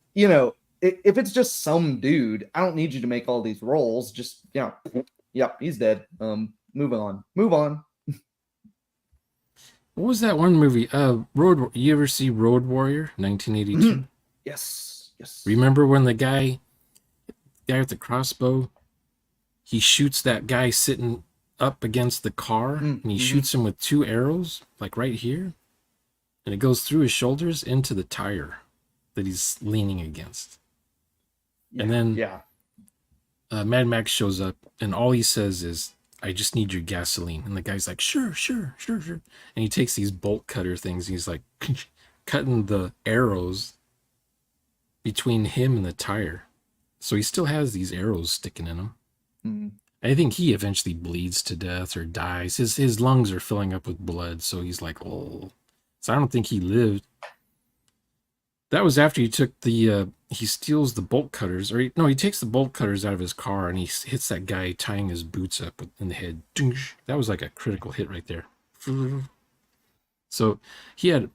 if it's just some dude, I don't need you to make all these rolls. Just yep, he's dead. Move on. What was that one movie? Road. You ever see Road Warrior, 1982? Yes. Remember when the guy with the crossbow, he shoots that guy sitting up against the car, and he shoots him with 2 arrows, like right here, and it goes through his shoulders into the tire that he's leaning against. And then Mad Max shows up, and all he says is, "I just need your gasoline." And the guy's like, sure. And he takes these bolt cutter things, and he's like cutting the arrows between him and the tire. So he still has these arrows sticking in him. Mm-hmm. I think he eventually bleeds to death or dies. His lungs are filling up with blood, so he's like, oh. So I don't think he lived. That was after he took the, he steals the bolt cutters, he takes the bolt cutters out of his car, and he hits that guy tying his boots up in the head. That was like a critical hit right there. So he had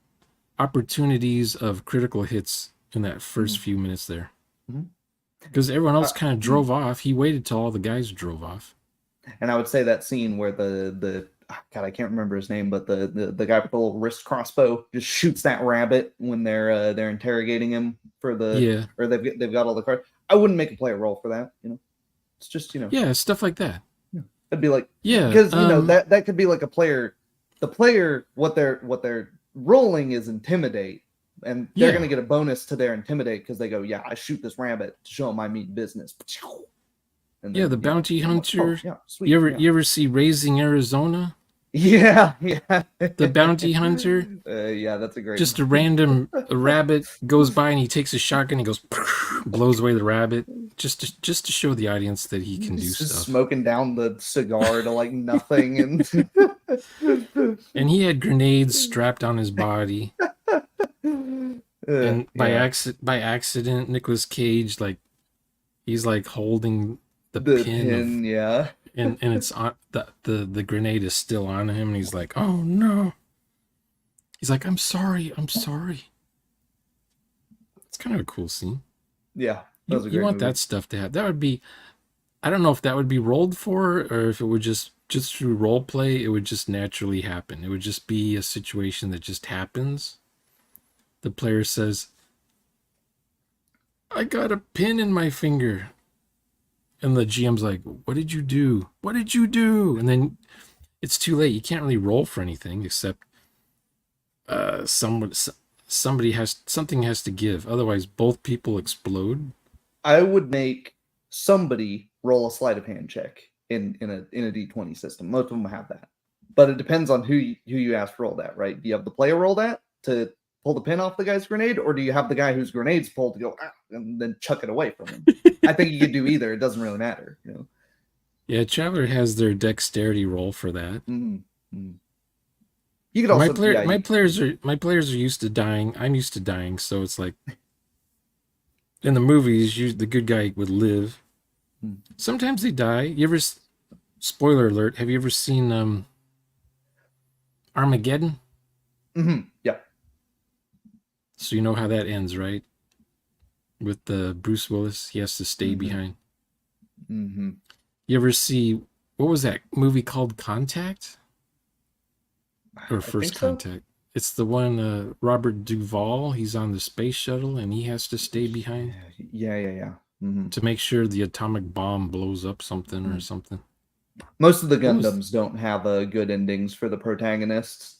opportunities of critical hits in that first few minutes there. Because everyone else kind of drove off. He waited till all the guys drove off. And I would say that scene where the God, I can't remember his name, but the guy with the little wrist crossbow just shoots that rabbit when they're interrogating him for or they've got all the cards. I wouldn't make a player roll for that. It's just yeah, stuff like that. It'd be like because that could be like a player. The player, what they're rolling is intimidate, and they're going to get a bonus to their intimidate because they go, yeah, I shoot this rabbit to show them I mean business. And then, the bounty hunter. Oh, yeah, sweet. You ever see Raising Arizona? Yeah. The bounty hunter. Yeah, that's a great. Just a random rabbit goes by and he takes a shotgun. He goes, blows away the rabbit, just to show the audience that he can do stuff. Smoking down the cigar to like nothing, and he had grenades strapped on his body. And by accident, Nicolas Cage he's like holding the pin. And it's on the grenade is still on him, and he's like, oh no. He's like, I'm sorry. It's kind of a cool scene. Yeah. You want that stuff to have. That would be, I don't know if that would be rolled for, or if it would just through role play, it would just naturally happen. It would just be a situation that just happens. The player says, I got a pin in my finger. And the GM's like, what did you do? And then it's too late. You can't really roll for anything except something has to give. Otherwise, both people explode. I would make somebody roll a sleight of hand check in a D20 system. Most of them have that. But it depends on who you ask to roll that, right? Do you have the player roll that to pull the pin off the guy's grenade, or do you have the guy whose grenade's pulled to go and then chuck it away from him? I think you could do either. It doesn't really matter, Yeah, Traveler has their dexterity roll for that. Mm-hmm. You could also my players are used to dying. I'm used to dying, so it's like in the movies, the good guy would live. Sometimes they die. You ever? Spoiler alert! Have you ever seen Armageddon? Mm-hmm. Yeah. So you know how that ends, right? With Bruce Willis, he has to stay behind. Mm-hmm. You ever see, what was that movie called, Contact? Or I First think so. Contact? It's the one, Robert Duvall. He's on the space shuttle and he has to stay behind Yeah. Mm-hmm. to make sure the atomic bomb blows up something or something. Most of the What was Gundams don't have good endings for the protagonists.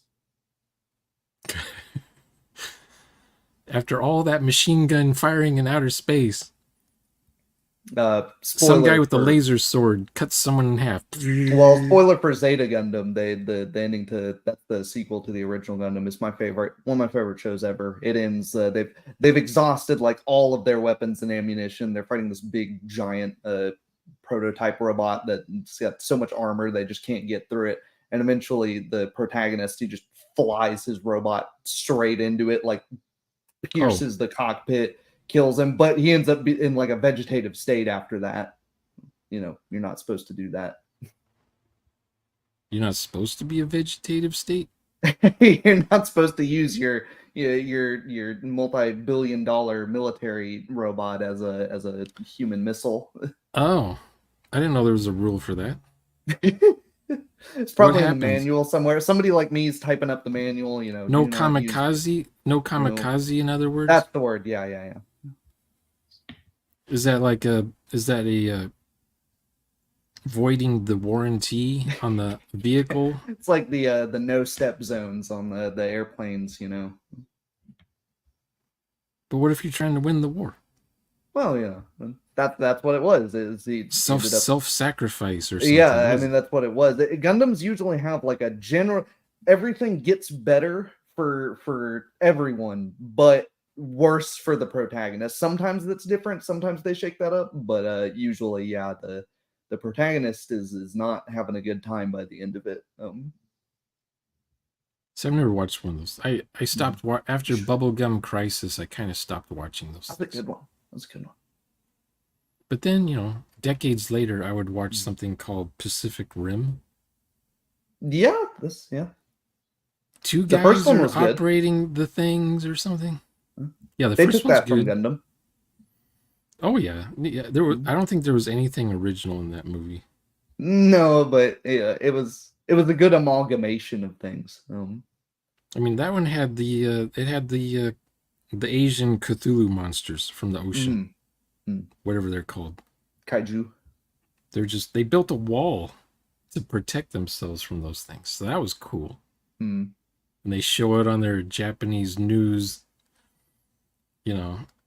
after all that machine gun firing in outer space? Some guy Spoiler with a for laser sword cuts someone in half. Well, spoiler for Zeta Gundam. The ending to that's the sequel to the original Gundam is my favorite, one of my favorite shows ever. It ends. They've exhausted like all of their weapons and ammunition. They're fighting this big giant prototype robot that's got so much armor they just can't get through it. And eventually, the protagonist, he just flies his robot straight into it, like Oh, pierces the cockpit, kills him. But he ends up in like a vegetative state after that. You're not supposed to do that. you're not supposed to be a vegetative state? You're not supposed to use your multi-billion-dollar military robot as a human missile. Oh, I didn't know there was a rule for that. It's What probably in the happens? manual somewhere. Somebody like me is typing up the manual. No Do not use. kamikaze? No kamikaze, in other words? That's the word. Yeah. Is that like a, is that a, voiding the warranty on the vehicle? It's like the no step zones on the airplanes. But what if you're trying to win the war? Well, that's what it was. Is he ended up Self-sacrifice or something. Yeah, I Was mean that's what it was. Gundams usually have like a general everything gets better for everyone, but worse for the protagonist. Sometimes that's different, sometimes they shake that up, but usually yeah, the protagonist is not having a good time by the end of it. So I've never watched one of those. I stopped after Bubblegum Crisis. I kind of stopped watching those That's a things. good one. That's a good one. But then, decades later, I would watch Mm. something called Pacific Rim. Yeah. Two The first guys one are was good. operating the things or something. Yeah, the They first took one's that from good. Gundam. Oh yeah, yeah. There was. Mm. I don't think there was anything original in that movie. No, but yeah, it was a good amalgamation of things. I mean, that one had it had the Asian Cthulhu monsters from the ocean, mm, mm, whatever they're called. Kaiju. They built a wall to protect themselves from those things. So that was cool. Mm. And they show it on their Japanese news.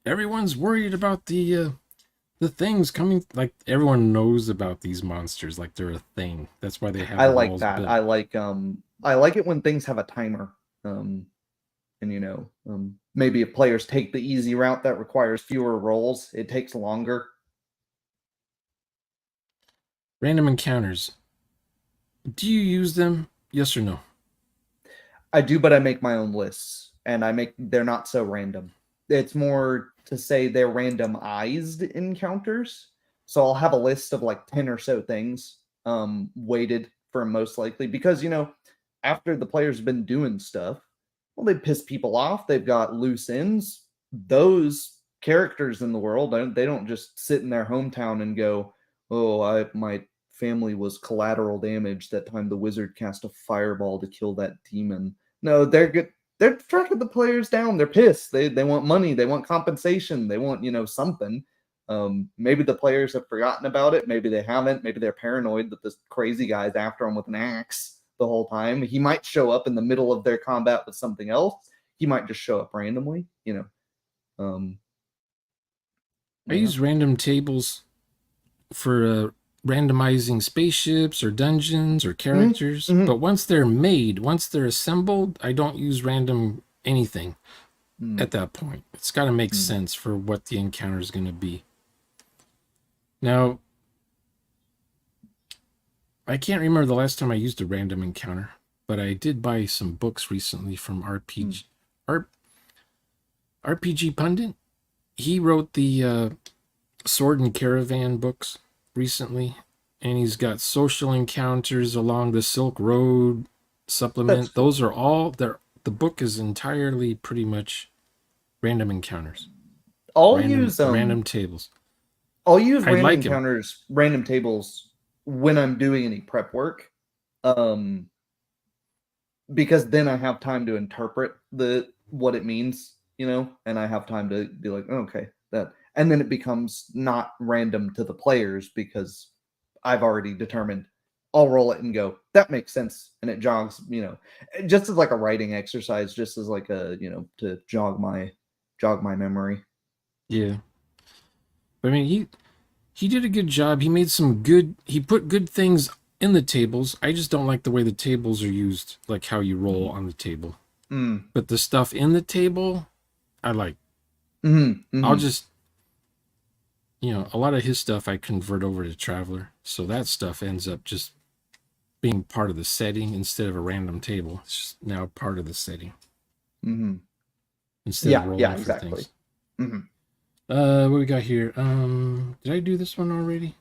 Everyone's worried about the things coming. Like everyone knows about these monsters, like they're a thing. That's why they have I the like walls that. built. I like it when things have a timer. And maybe if players take the easy route that requires fewer rolls, it takes longer. Random encounters. Do you use them? Yes or no? I do, but I make my own lists, and they're not so random. It's more to say they're randomized encounters. So I'll have a list of like 10 or so things weighted for most likely because after the player's been doing stuff, well, they piss people off. They've got loose ends. Those characters in the world, they don't just sit in their hometown and go, "Oh, my family was collateral damage that time the wizard cast a fireball to kill that demon." No, they're good. They're tracking the players down. They're pissed. They want money. They want compensation. They want something. Maybe the players have forgotten about it. Maybe they haven't. Maybe they're paranoid that this crazy guy's after them with an axe the whole time. He might show up in the middle of their combat with something else. He might just show up randomly. Um, I yeah. use random tables for randomizing spaceships or dungeons or characters. Mm-hmm. But once they're made, once they're assembled, I don't use random anything Mm-hmm. at that point. It's got to make sense for what the encounter is going to be. Now, I can't remember the last time I used a random encounter, but I did buy some books recently from RPG Pundit. He wrote the Sword and Caravan books recently, and he's got social encounters along the Silk Road supplement. Those are all there. The book is entirely pretty much random encounters, I'll random use random tables. I'll use I random like him. encounters, random tables when I'm doing any prep work. Because then I have time to interpret what it means, and I have time to be like, okay, that, and then it becomes not random to the players because I've already determined I'll roll it and go, that makes sense, and it jogs, just as like a writing exercise, just as like a, to jog my memory. Yeah. But I mean, he did a good job. He made he put good things in the tables. I just don't like the way the tables are used, like how you roll on the table. Mm. But the stuff in the table, I like. Mm-hmm. I'll Mm-hmm. just, a lot of his stuff I convert over to Traveler. So that stuff ends up just being part of the setting instead of a random table. It's just now part of the setting Mm-hmm. instead of Yeah, rolling yeah, for exactly. things. Mm-hmm. What we got here? Did I do this one already?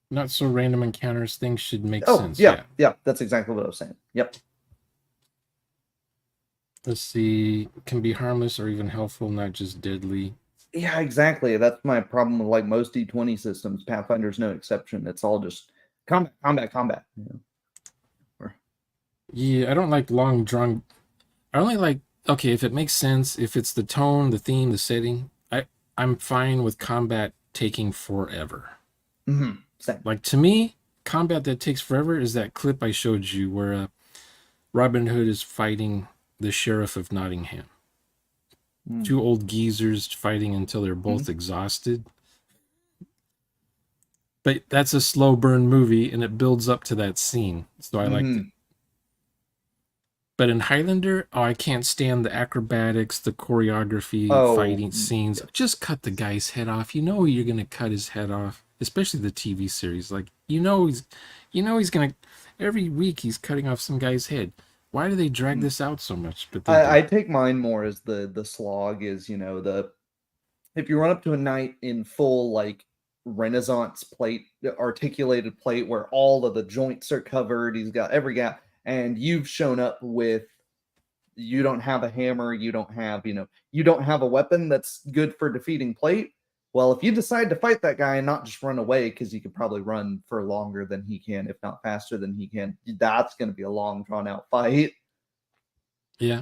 Not so random encounters. Things should make Oh, sense. yeah, yeah, that's exactly what I was saying. Yep. Let's see. Can be harmless or even helpful, not just deadly. Yeah, exactly. That's my problem with like most D20 systems. Pathfinder's no exception. It's all just combat, combat, combat. Yeah, I don't like long drawn. I only like, okay, if it makes sense, if it's the tone, the theme, the setting. I'm fine with combat taking forever. Mm-hmm. Same. Like, to me, combat that takes forever is that clip I showed you where Robin Hood is fighting the sheriff of Nottingham. Two old geezers fighting until they're both exhausted. But that's a slow burn movie, and it builds up to that scene, so I liked it. But in Highlander, I can't stand the acrobatics, the choreography, fighting scenes. Just cut the guy's head off. You know you're gonna cut his head off, especially the TV series. Like he's gonna, every week he's cutting off some guy's head. Why do they drag this out so much? But I take mine more as the slog is, if you run up to a knight in full like Renaissance plate, articulated plate where all of the joints are covered, he's got every gap, and you've shown up with, you don't have a hammer, you don't have a weapon that's good for defeating plate. Well, if you decide to fight that guy and not just run away, because you could probably run for longer than he can, if not faster than he can, that's going to be a long drawn out fight. Yeah.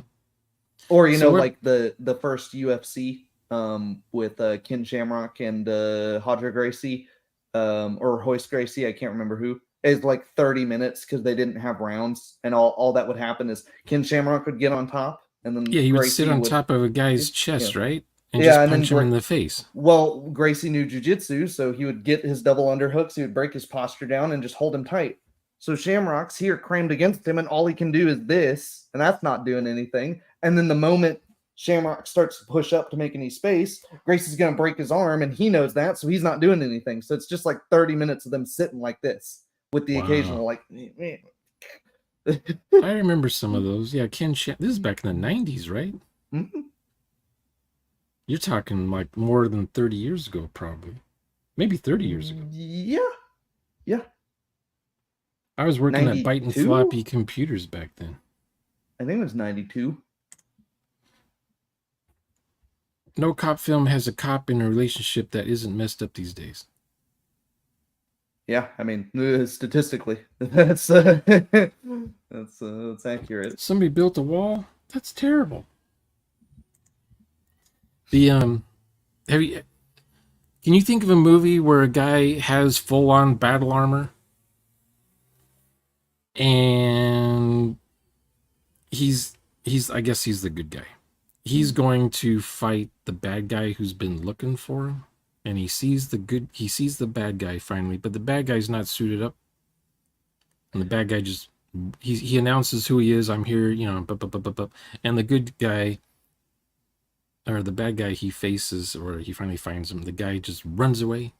Or like the first UFC with Ken Shamrock and Hodger Gracie, or Hoist Gracie, I can't remember who. Is like 30 minutes because they didn't have rounds, and all that would happen is Ken Shamrock would get on top, and then he would Gracie sit on top of a guy's chest, right? And just punch him in the face. Well, Gracie knew jujitsu, so he would get his double underhooks, he would break his posture down and just hold him tight. So Shamrock's here crammed against him, and all he can do is this, and that's not doing anything. And then the moment Shamrock starts to push up to make any space, Gracie's going to break his arm, and he knows that, so he's not doing anything. So it's just like 30 minutes of them sitting like this with the occasional like. I remember some of those. Yeah, this is back in the 90s, right? Mm-hmm. You're talking like more than 30 years ago, probably. Maybe 30 years ago. Yeah. Yeah. I was working 92? at Byte and Floppy computers back then. I think it was 92. No cop film has a cop in a relationship that isn't messed up these days. Yeah, I mean, statistically, that's accurate. Somebody built a wall? That's terrible. Can you think of a movie where a guy has full-on battle armor and he's I guess he's the good guy. He's going to fight the bad guy who's been looking for him, and he sees the bad guy finally, but the bad guy's not suited up. And the bad guy just he announces who he is. I'm here, and the good guy, or the bad guy he faces, or he finally finds him, the guy just runs away.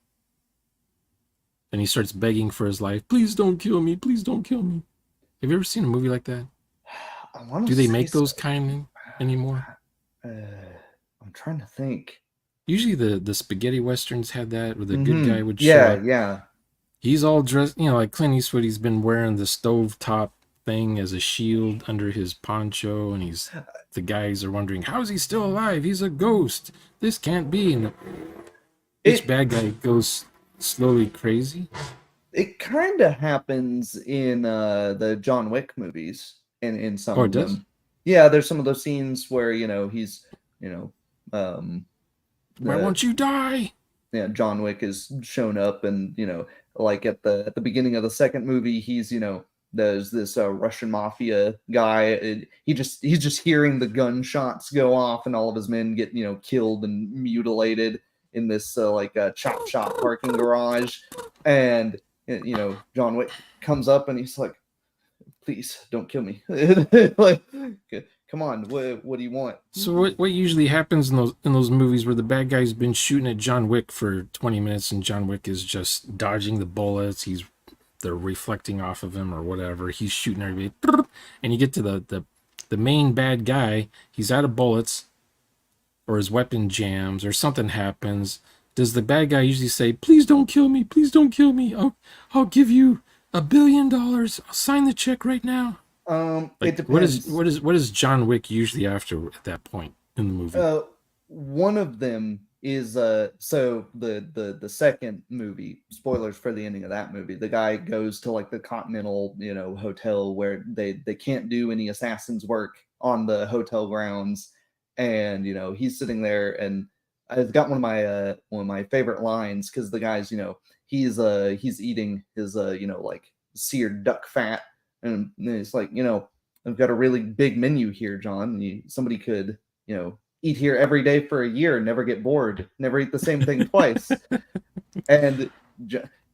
And he starts begging for his life. Please don't kill me. Please don't kill me. Have you ever seen a movie like that? Do they make those kind anymore? I'm trying to think. Usually the spaghetti westerns had that, where the good guy would show up. Yeah. He's all dressed, like Clint Eastwood. He's been wearing the stovetop thing as a shield under his poncho, and the guys are wondering, how is he still alive? He's a ghost. This can't be. And each It bad guy goes slowly crazy. it kind of happens in the John Wick movies in some Oh, it of does. them. Yeah, there's some of those scenes where he's you know um Why the won't you die? yeah, John Wick is shown up, and like at the beginning of the second movie, he's there's this Russian mafia guy. He's just hearing the gunshots go off, and all of his men get killed and mutilated in this like chop shop parking garage, and John Wick comes up and he's like, "Please don't kill me." Like, come on, what do you want? So what usually happens in those movies where the bad guy's been shooting at John Wick for 20 minutes and John Wick is just dodging the bullets, they're reflecting off of him or whatever. He's shooting everybody, and you get to the main bad guy. He's out of bullets, or his weapon jams, or something happens. Does the bad guy usually say, "Please don't kill me. Please don't kill me. I'll give you $1 billion. I'll sign the check right now." It Like depends. what is John Wick usually after at that point in the movie? One of them is so the second movie, spoilers for the ending of that movie, the guy goes to like the Continental hotel where they can't do any assassins work on the hotel grounds, and he's sitting there, and I've got one of my favorite lines, because the guy's he's eating his like seared duck fat, and it's like, I've got a really big menu here, John. Somebody could eat here every day for a year, never get bored, never eat the same thing twice. And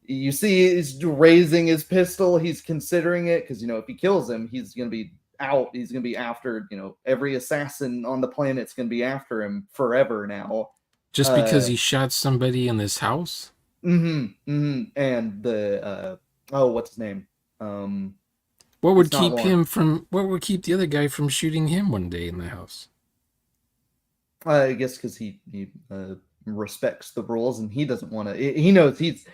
you see he's raising his pistol, he's considering it, because if he kills him, he's going to be out. He's going to be after every assassin on the planet's going to be after him forever now. Just because he shot somebody in this house? And the oh, what's his name? What would It's not keep Lawrence. what would keep the other guy from shooting him one day in the house? I guess because he respects the rules, and he doesn't want to. He knows he's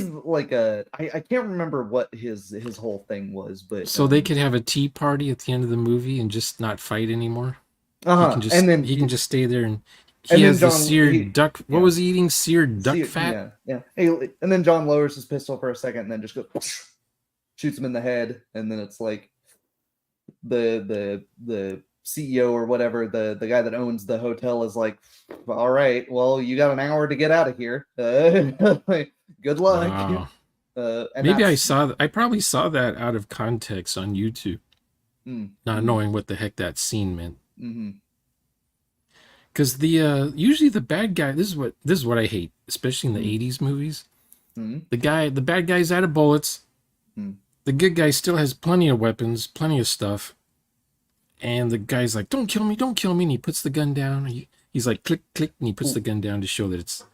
like I can't remember what his whole thing was, but So they could have a tea party at the end of the movie and just not fight anymore. and He can just stay there, and he and then has the John seared duck. What yeah was he eating? Seared duck see fat? yeah. Hey, and then John lowers his pistol for a second, and then just goes shoots him in the head, and then it's like the CEO or whatever, the guy that owns the hotel is like, all right, well, you got an hour to get out of here. Good luck. Wow. And Maybe that's I probably saw that out of context on YouTube, not knowing what the heck that scene meant. Because the usually the bad guy, this is what I hate, especially in the 80s movies. The bad guy's out of bullets. The good guy still has plenty of weapons, plenty of stuff. And the guy's like, don't kill me. And he puts the gun down. He's like, click, click, and he puts the gun down to show that it's.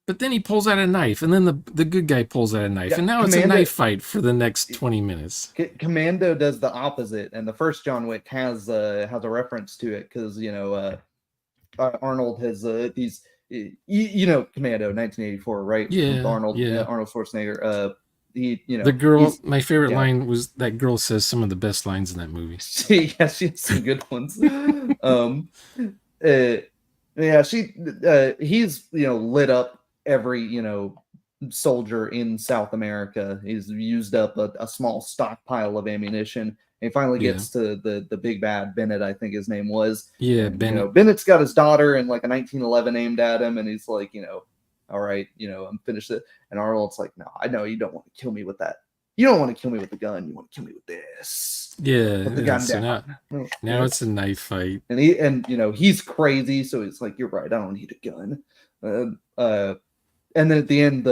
But then he pulls out a knife, and then the good guy pulls out a knife. Yeah, and now it's a knife fight for the next 20 minutes. Commando does the opposite, and the first John Wick has a reference to it, because Arnold has these Commando 1984, right? Yeah, With Arnold yeah. Arnold Schwarzenegger. The girl, my favorite line was that girl says some of the best lines in that movie. She has some good ones. Yeah, he's lit up every soldier in South America. He's used up a small stockpile of ammunition. And he finally gets to the big bad Bennett, I think his name was. Yeah, and, Bennett. Bennett's got his daughter and like a 1911 aimed at him, and he's like, all right, I'm finished it. And Arnold's like, no, I know you don't want to kill me with that. You don't want to kill me with the gun. You want to kill me with this. Yeah. Put the gun down. Now it's a knife fight. And he's crazy, so it's like, you're right, I don't need a gun. And then at the end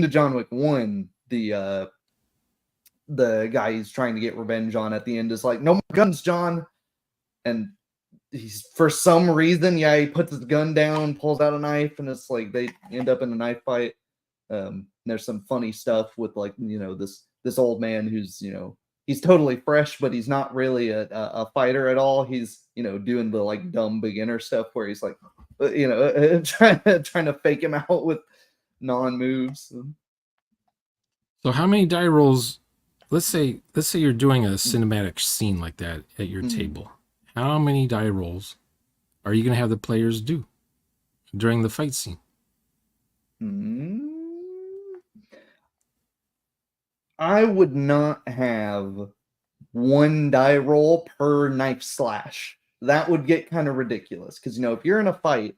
of John Wick 1, the guy he's trying to get revenge on at the end is like, no more guns, John. And he's, for some reason, he puts his gun down, pulls out a knife, and it's like they end up in a knife fight. There's some funny stuff with like this old man who's he's totally fresh, but he's not really a fighter at all. He's doing the like dumb beginner stuff where he's like trying to fake him out with non-moves. So how many die rolls? Let's say you're doing a cinematic scene like that at your table. How many die rolls are you going to have the players do during the fight scene? Hmm. I would not have one die roll per knife slash. That would get kind of ridiculous because if you're in a fight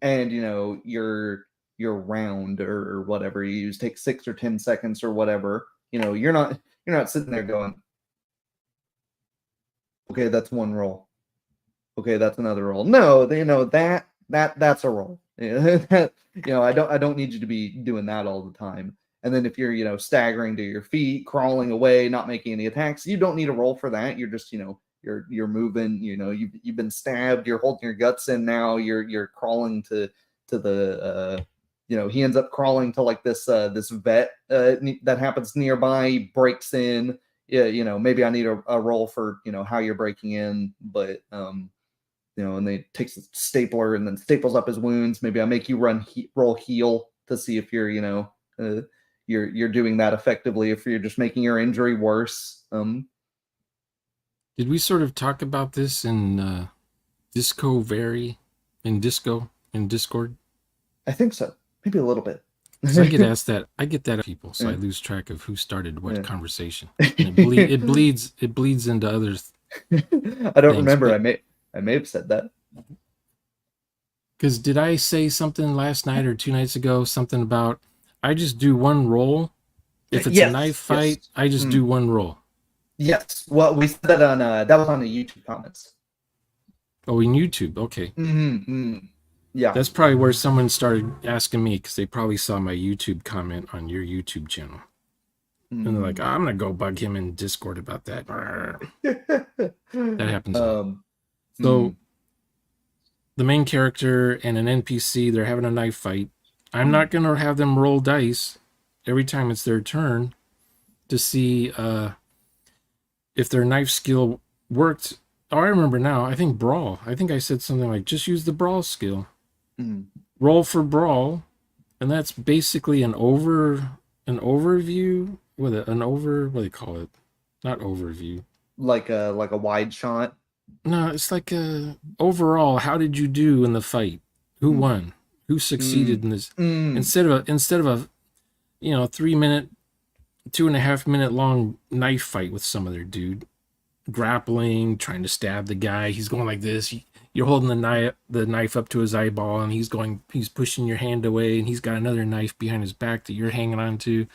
and your round or whatever you use takes 6 or 10 seconds or whatever, you're not sitting there going, okay, that's one roll. Okay, that's another roll. No, that's a roll. I don't need you to be doing that all the time. And then if you're staggering to your feet, crawling away, not making any attacks, you don't need a roll for that. You're just you're moving. You've been stabbed. You're holding your guts in now. You're crawling to the. He ends up crawling to like this vet that happens nearby. He breaks in. Yeah, maybe I need a roll for how you're breaking in, but and they takes a stapler and then staples up his wounds. Maybe I make you roll heal to see if you're doing that effectively. If you're just making your injury worse. Did we sort of talk about this in Discord? I think so. Maybe a little bit. So I get asked that. I get that of people, so I lose track of who started what conversation. And it bleeds into others. I don't remember. I may have said that. Because did I say something last night or 2 nights ago? Something about I just do one roll. If it's a knife fight, I just do one roll. Yes. Well, we said that on that was on the YouTube comments. Oh, in YouTube. Okay. Yeah. That's probably where someone started asking me because they probably saw my YouTube comment on your YouTube channel. And they're like, I'm going to go bug him in Discord about that. That happens. So the main character and an NPC, they're having a knife fight. I'm not going to have them roll dice every time it's their turn to see if their knife skill worked. Oh, I remember now. I think Brawl. I think I said something like, just use the Brawl skill. Roll for Brawl. And that's basically an overview with what do they call it? Not overview. Like a wide shot. No, it's like a overall. How did you do in the fight? Who won? Who succeeded in this? Instead of a 3 minute, 2.5 minute long knife fight with some other dude, grappling, trying to stab the guy. He's going like this. You're holding the knife up to his eyeball, and he's pushing your hand away, and he's got another knife behind his back that you're hanging on to.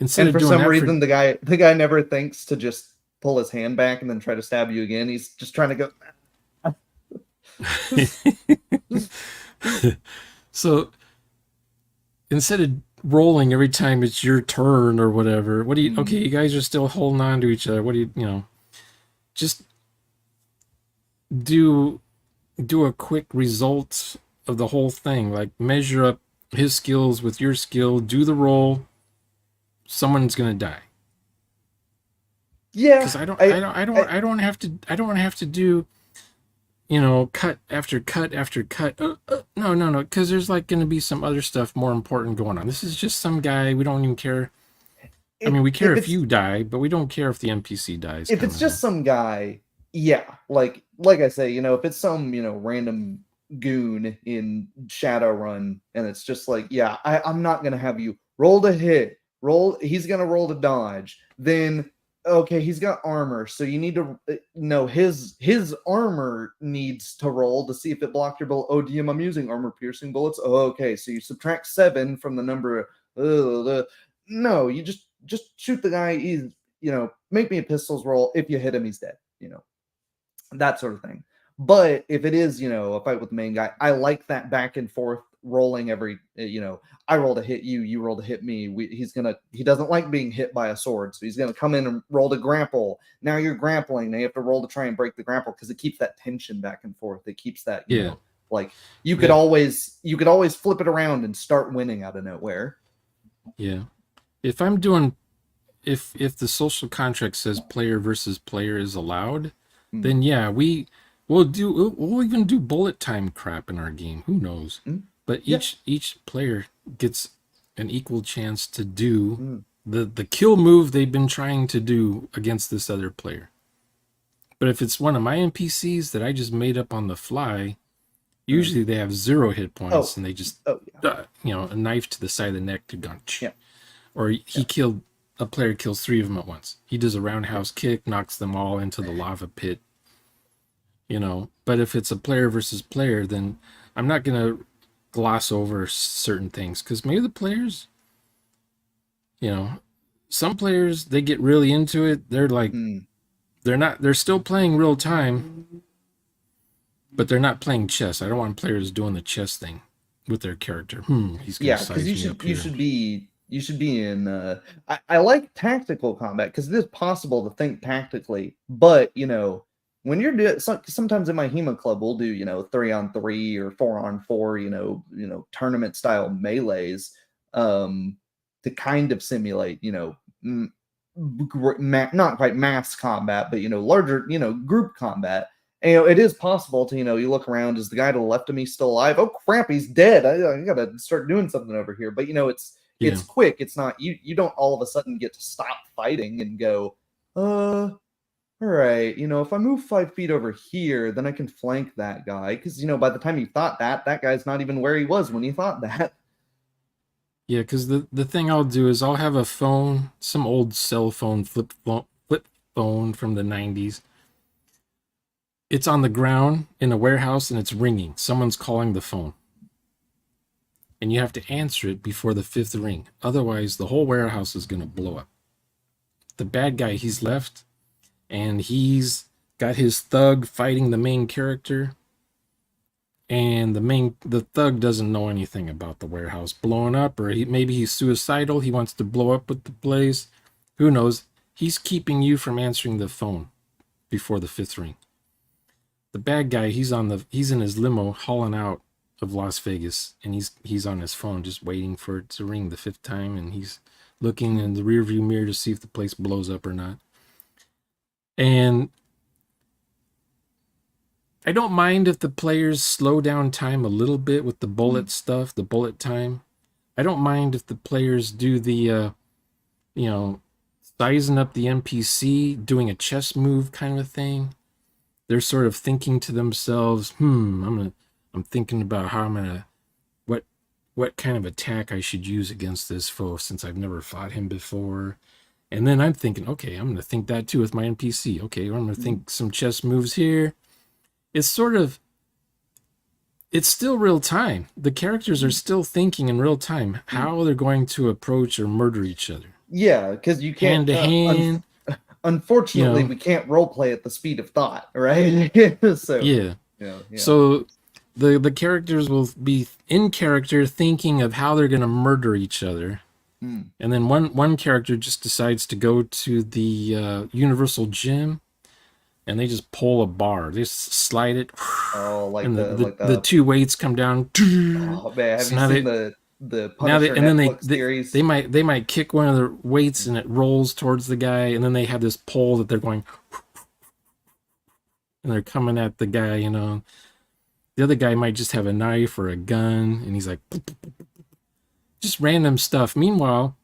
Instead and for some reason, the guy never thinks to just pull his hand back and then try to stab you again. He's just trying to go. So instead of rolling every time it's your turn or whatever, okay, you guys are still holding on to each other. Just do a quick result of the whole thing. Like measure up his skills with your skill, do the roll. Someone's going to die. Yeah. Because I don't have to do, cut after cut after cut. No. Because there's like going to be some other stuff more important going on. This is just some guy. We don't even care. We care if you die, but we don't care if the NPC dies. If it's just some guy, yeah. Like I say, if it's some, random goon in Shadowrun, and it's just like, yeah, I'm not going to have you roll to hit. He's going to roll to dodge. Then okay, he's got armor, so you need to know his armor needs to roll to see if it blocked your bullet. Oh, DM, I'm using armor piercing bullets. Oh, okay, so you subtract 7 from the number. No, you just shoot the guy. He's make me a pistols roll. If you hit him, he's dead. That sort of thing. But if it is a fight with the main guy, I like that back and forth rolling every I roll to hit you, you roll to hit me. He doesn't like being hit by a sword, so he's gonna come in and roll to grapple. Now you're grappling, now you have to roll to try and break the grapple because it keeps that tension back and forth. It keeps that you know, like you could always flip it around and start winning out of nowhere. Yeah. If I'm doing if the social contract says player versus player is allowed, then yeah, we'll even do bullet time crap in our game. Who knows? But each player gets an equal chance to do the kill move they've been trying to do against this other player. But if it's one of my NPCs that I just made up on the fly, Usually they have 0 hit Oh, points and they just, oh yeah, a knife to the side of the neck to gun. yeah, Or yeah. a player kills 3 of them at once. He does a roundhouse kick, knocks them all into the lava pit, But if it's a player versus player, then I'm not going to gloss over certain things because maybe the players, you know, some players, they get really into it. They're like, Mm. they're still playing real time, but they're not playing chess. I don't want players doing the chess thing with their character. He's gonna Yeah, because size me up here. you should be in. I like tactical combat because it is possible to think tactically, but when you're doing sometimes in my HEMA club we'll do 3-on-3 or 4-on-4 tournament style melees um to kind of simulate not quite mass combat but larger group combat. And, it is possible to, you look around, is the guy to the left of me still alive? Oh crap, he's dead. I gotta start doing something over here. But Yeah, it's quick. It's not you don't all of a sudden get to stop fighting and go, all right, if I move 5 feet over here, then I can flank that guy. Because by the time you thought that guy's not even where he was when you thought that. yeah. Because the thing I'll do is I'll have a phone, some old cell phone, flip phone from the '90s. It's on the ground in a warehouse and it's ringing. Someone's calling the phone. And you have to answer it before the 5th ring. Otherwise, the whole warehouse is going to blow up. The bad guy, he's left, and he's got his thug fighting the main character. And the thug doesn't know anything about the warehouse blowing up, or maybe he's suicidal. He wants to blow up with the blaze. Who knows? He's keeping you from answering the phone before the 5th ring. The bad guy, he's in his limo hauling out of Las Vegas, and he's on his phone just waiting for it to ring the 5th time, and he's looking in the rearview mirror to see if the place blows up or not. And I don't mind if the players slow down time a little bit with the bullet stuff, the bullet time. I don't mind if the players do the sizing up the NPC, doing a chess move kind of thing. They're sort of thinking to themselves, I'm thinking about how I'm gonna what kind of attack I should use against this foe since I've never fought him before. And then I'm thinking, okay, I'm gonna think that too with my NPC. Okay, I'm gonna think some chess moves here. It's still real time. The characters are still thinking in real time how they're going to approach or murder each other. Yeah, because you can't Hand to hand. unfortunately we can't role play at the speed of thought, right? So Yeah. yeah. So the characters will be in character thinking of how they're gonna murder each other. And then one character just decides to go to the Universal Gym, and they just pull a bar. They just slide it, Oh, like and the the 2 weights come down. oh man, have So you now seen they the now they Punisher and then Netflix series? they might kick one of the weights and it rolls towards the guy, and then they have this pole that they're going, and they're coming at the guy. The other guy might just have a knife or a gun, and he's like, just random stuff. Meanwhile,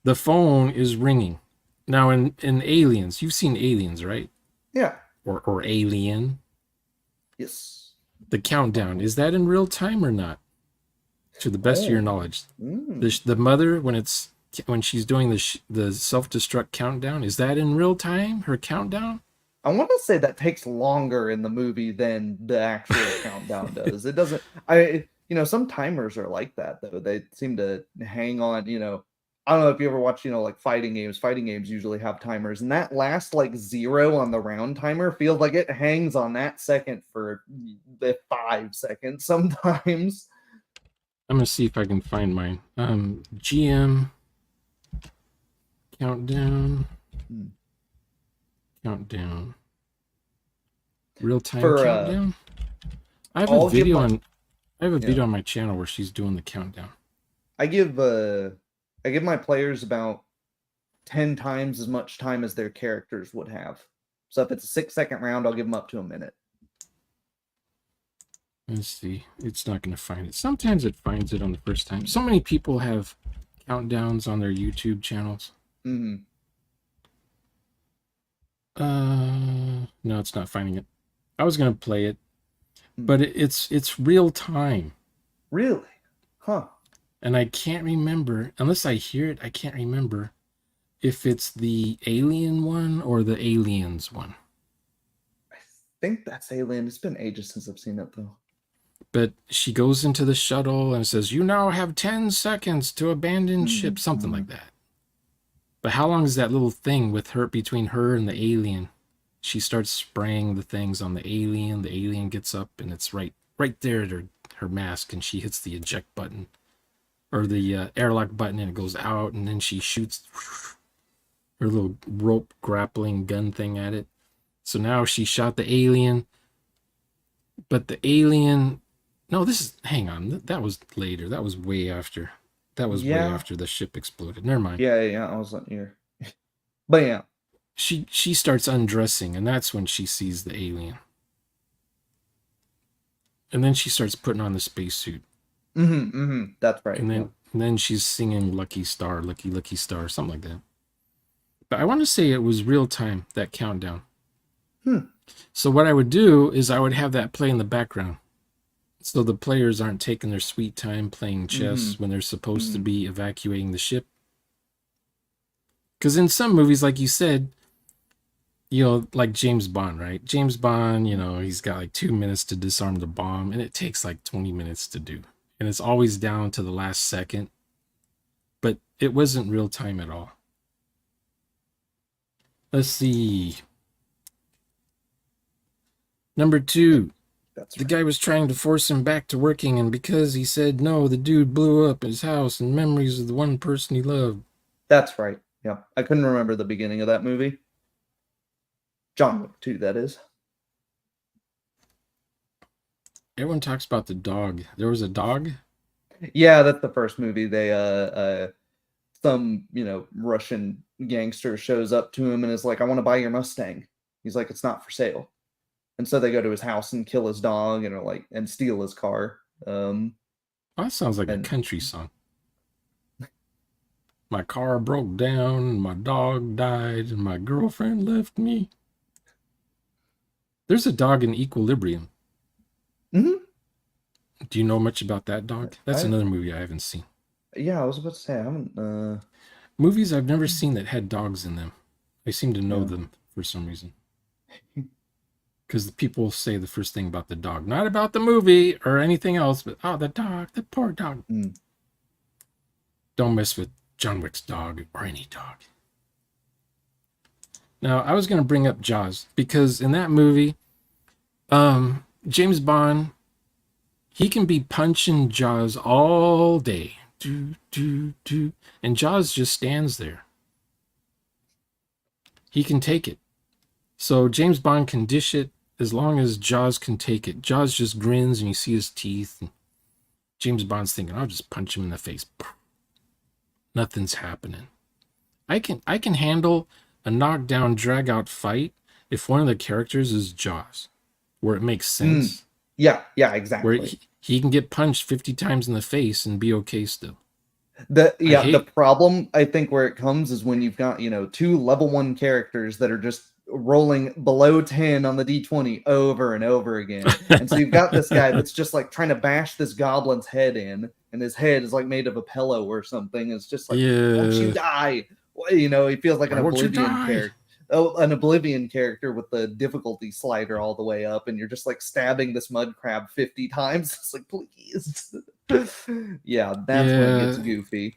the phone is ringing. Now in Aliens, you've seen Aliens, right? Yeah. Or Alien. Yes. The countdown, is that in real time or not? To the best of your knowledge, the mother when she's doing the self-destruct countdown, is that in real time? Her countdown? I want to say that takes longer in the movie than the actual countdown does. It doesn't. Some timers are like that though. They seem to hang on. I don't know if you ever watch, like fighting games. Fighting games usually have timers, and that last like 0 on the round timer feels like it hangs on that second for the 5 seconds sometimes. I'm gonna see if I can find mine. GM countdown. Countdown. Real time countdown. I have a video on my channel where she's doing the countdown. I give my players about 10 times as much time as their characters would have. So if it's a 6-second round, I'll give them up to a minute. Let's see. It's not going to find it. Sometimes it finds it on the first time. So many people have countdowns on their YouTube channels. Mm-hmm. No, it's not finding it. I was going to play it. but it's real time. Really? Huh. And I can't remember, unless I hear it, I can't remember if it's the Alien one or the Aliens one. I think that's Alien. It's been ages since I've seen it though. But she goes into the shuttle and says, "You now have 10 seconds to abandon ship," something Mm-hmm. like that. But how long is that little thing with her, between her and the alien? She starts spraying the things on the alien. The alien gets up and it's right there at her mask, and she hits the eject button or the airlock button, and it goes out, and then she shoots her little rope grappling gun thing at it. So now she shot the alien, but the alien, no, this is, hang on, that was later. That was way after. That was way Yeah. after the ship exploded. Never mind. Yeah. I was not here. But yeah. She starts undressing, and that's when she sees the alien. And then she starts putting on the spacesuit. That's right. And then she's singing "Lucky Star, Lucky Lucky Star," something like that. But I want to say it was real time, that countdown. So what I would do is I would have that play in the background, so the players aren't taking their sweet time playing chess when they're supposed to be evacuating the ship. Because in some movies, like you said, like James Bond, right? James Bond, he's got like 2 minutes to disarm the bomb, and it takes like 20 minutes to do. And it's always down to the last second. But it wasn't real time at all. Let's see. Number 2. That's The right. guy was trying to force him back to working, and because he said no, the dude blew up his house and memories of the one person he loved. That's right. Yeah. I couldn't remember the beginning of that movie. John Wick 2, that is. Everyone talks about the dog. There was a dog? Yeah, that's the first movie. They some, Russian gangster shows up to him and is like, "I want to buy your Mustang." He's like, "It's not for sale." And so they go to his house and kill his dog and steal his car. Oh, that sounds like a country song. My car broke down, and my dog died, and my girlfriend left me. There's a dog in Equilibrium. Mm-hmm. Do you know much about that dog? That's another movie I haven't seen. Yeah, I was about to say, I haven't... Movies I've never seen that had dogs in them. I seem to know them for some reason. Because the people say the first thing about the dog. Not about the movie or anything else, but, oh, the dog, the poor dog. Don't mess with John Wick's dog or any dog. Now, I was going to bring up Jaws, because in that movie, James Bond, he can be punching Jaws all day. And Jaws just stands there. He can take it. So James Bond can dish it as long as Jaws can take it. Jaws just grins and you see his teeth. And James Bond's thinking, "I'll just punch him in the face." Nothing's happening. I can handle a knockdown, drag out fight if one of the characters is Jaws, where it makes sense. Yeah, exactly. Where he can get punched 50 times in the face and be okay still. The problem, I think, where it comes is when you've got, 2 level 1 characters that are just rolling below 10 on the D20 over and over again. And so you've got this guy that's just like trying to bash this goblin's head in, and his head is like made of a pillow or something. It's just like, "Won't you die?" He feels like an Oblivion character. Oh, an Oblivion character with the difficulty slider all the way up, and you're just like stabbing this mud crab 50 times. It's like, please. Yeah, that's when it gets goofy.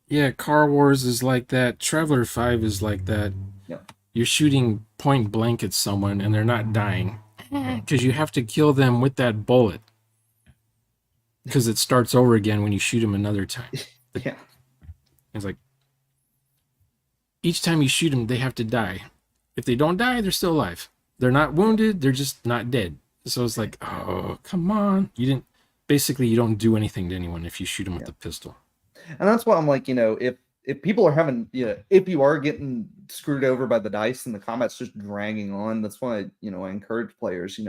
Yeah, Car Wars is like that. Traveler 5 is like that. Yeah. You're shooting point blank at someone and they're not dying because you have to kill them with that bullet, because it starts over again when you shoot them another time. Yeah. It's like each time you shoot them, they have to die. If they don't die, they're still alive. They're not wounded, they're just not dead. So it's like, oh, come on. You don't do anything to anyone if you shoot them with the pistol. And that's why I'm like, if people are having, if you are getting screwed over by the dice and the combat's just dragging on, that's why, I encourage players,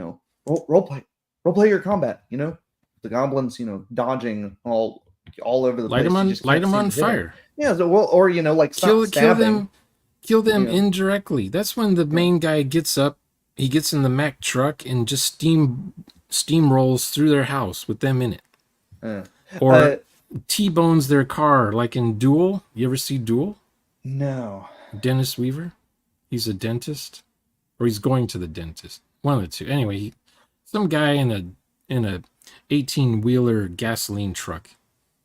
role play your combat, the goblins, dodging all over the place. Light them on fire. Yeah. So, or, like kill them indirectly. That's when the main guy gets up, he gets in the Mack truck and just steamrolls through their house with them in it, Uh, or T-bones their car, like in Duel. You ever see Duel? no. Dennis Weaver. He's a dentist, or he's going to the dentist. One of the two. Anyway, some guy in a 18-wheeler gasoline truck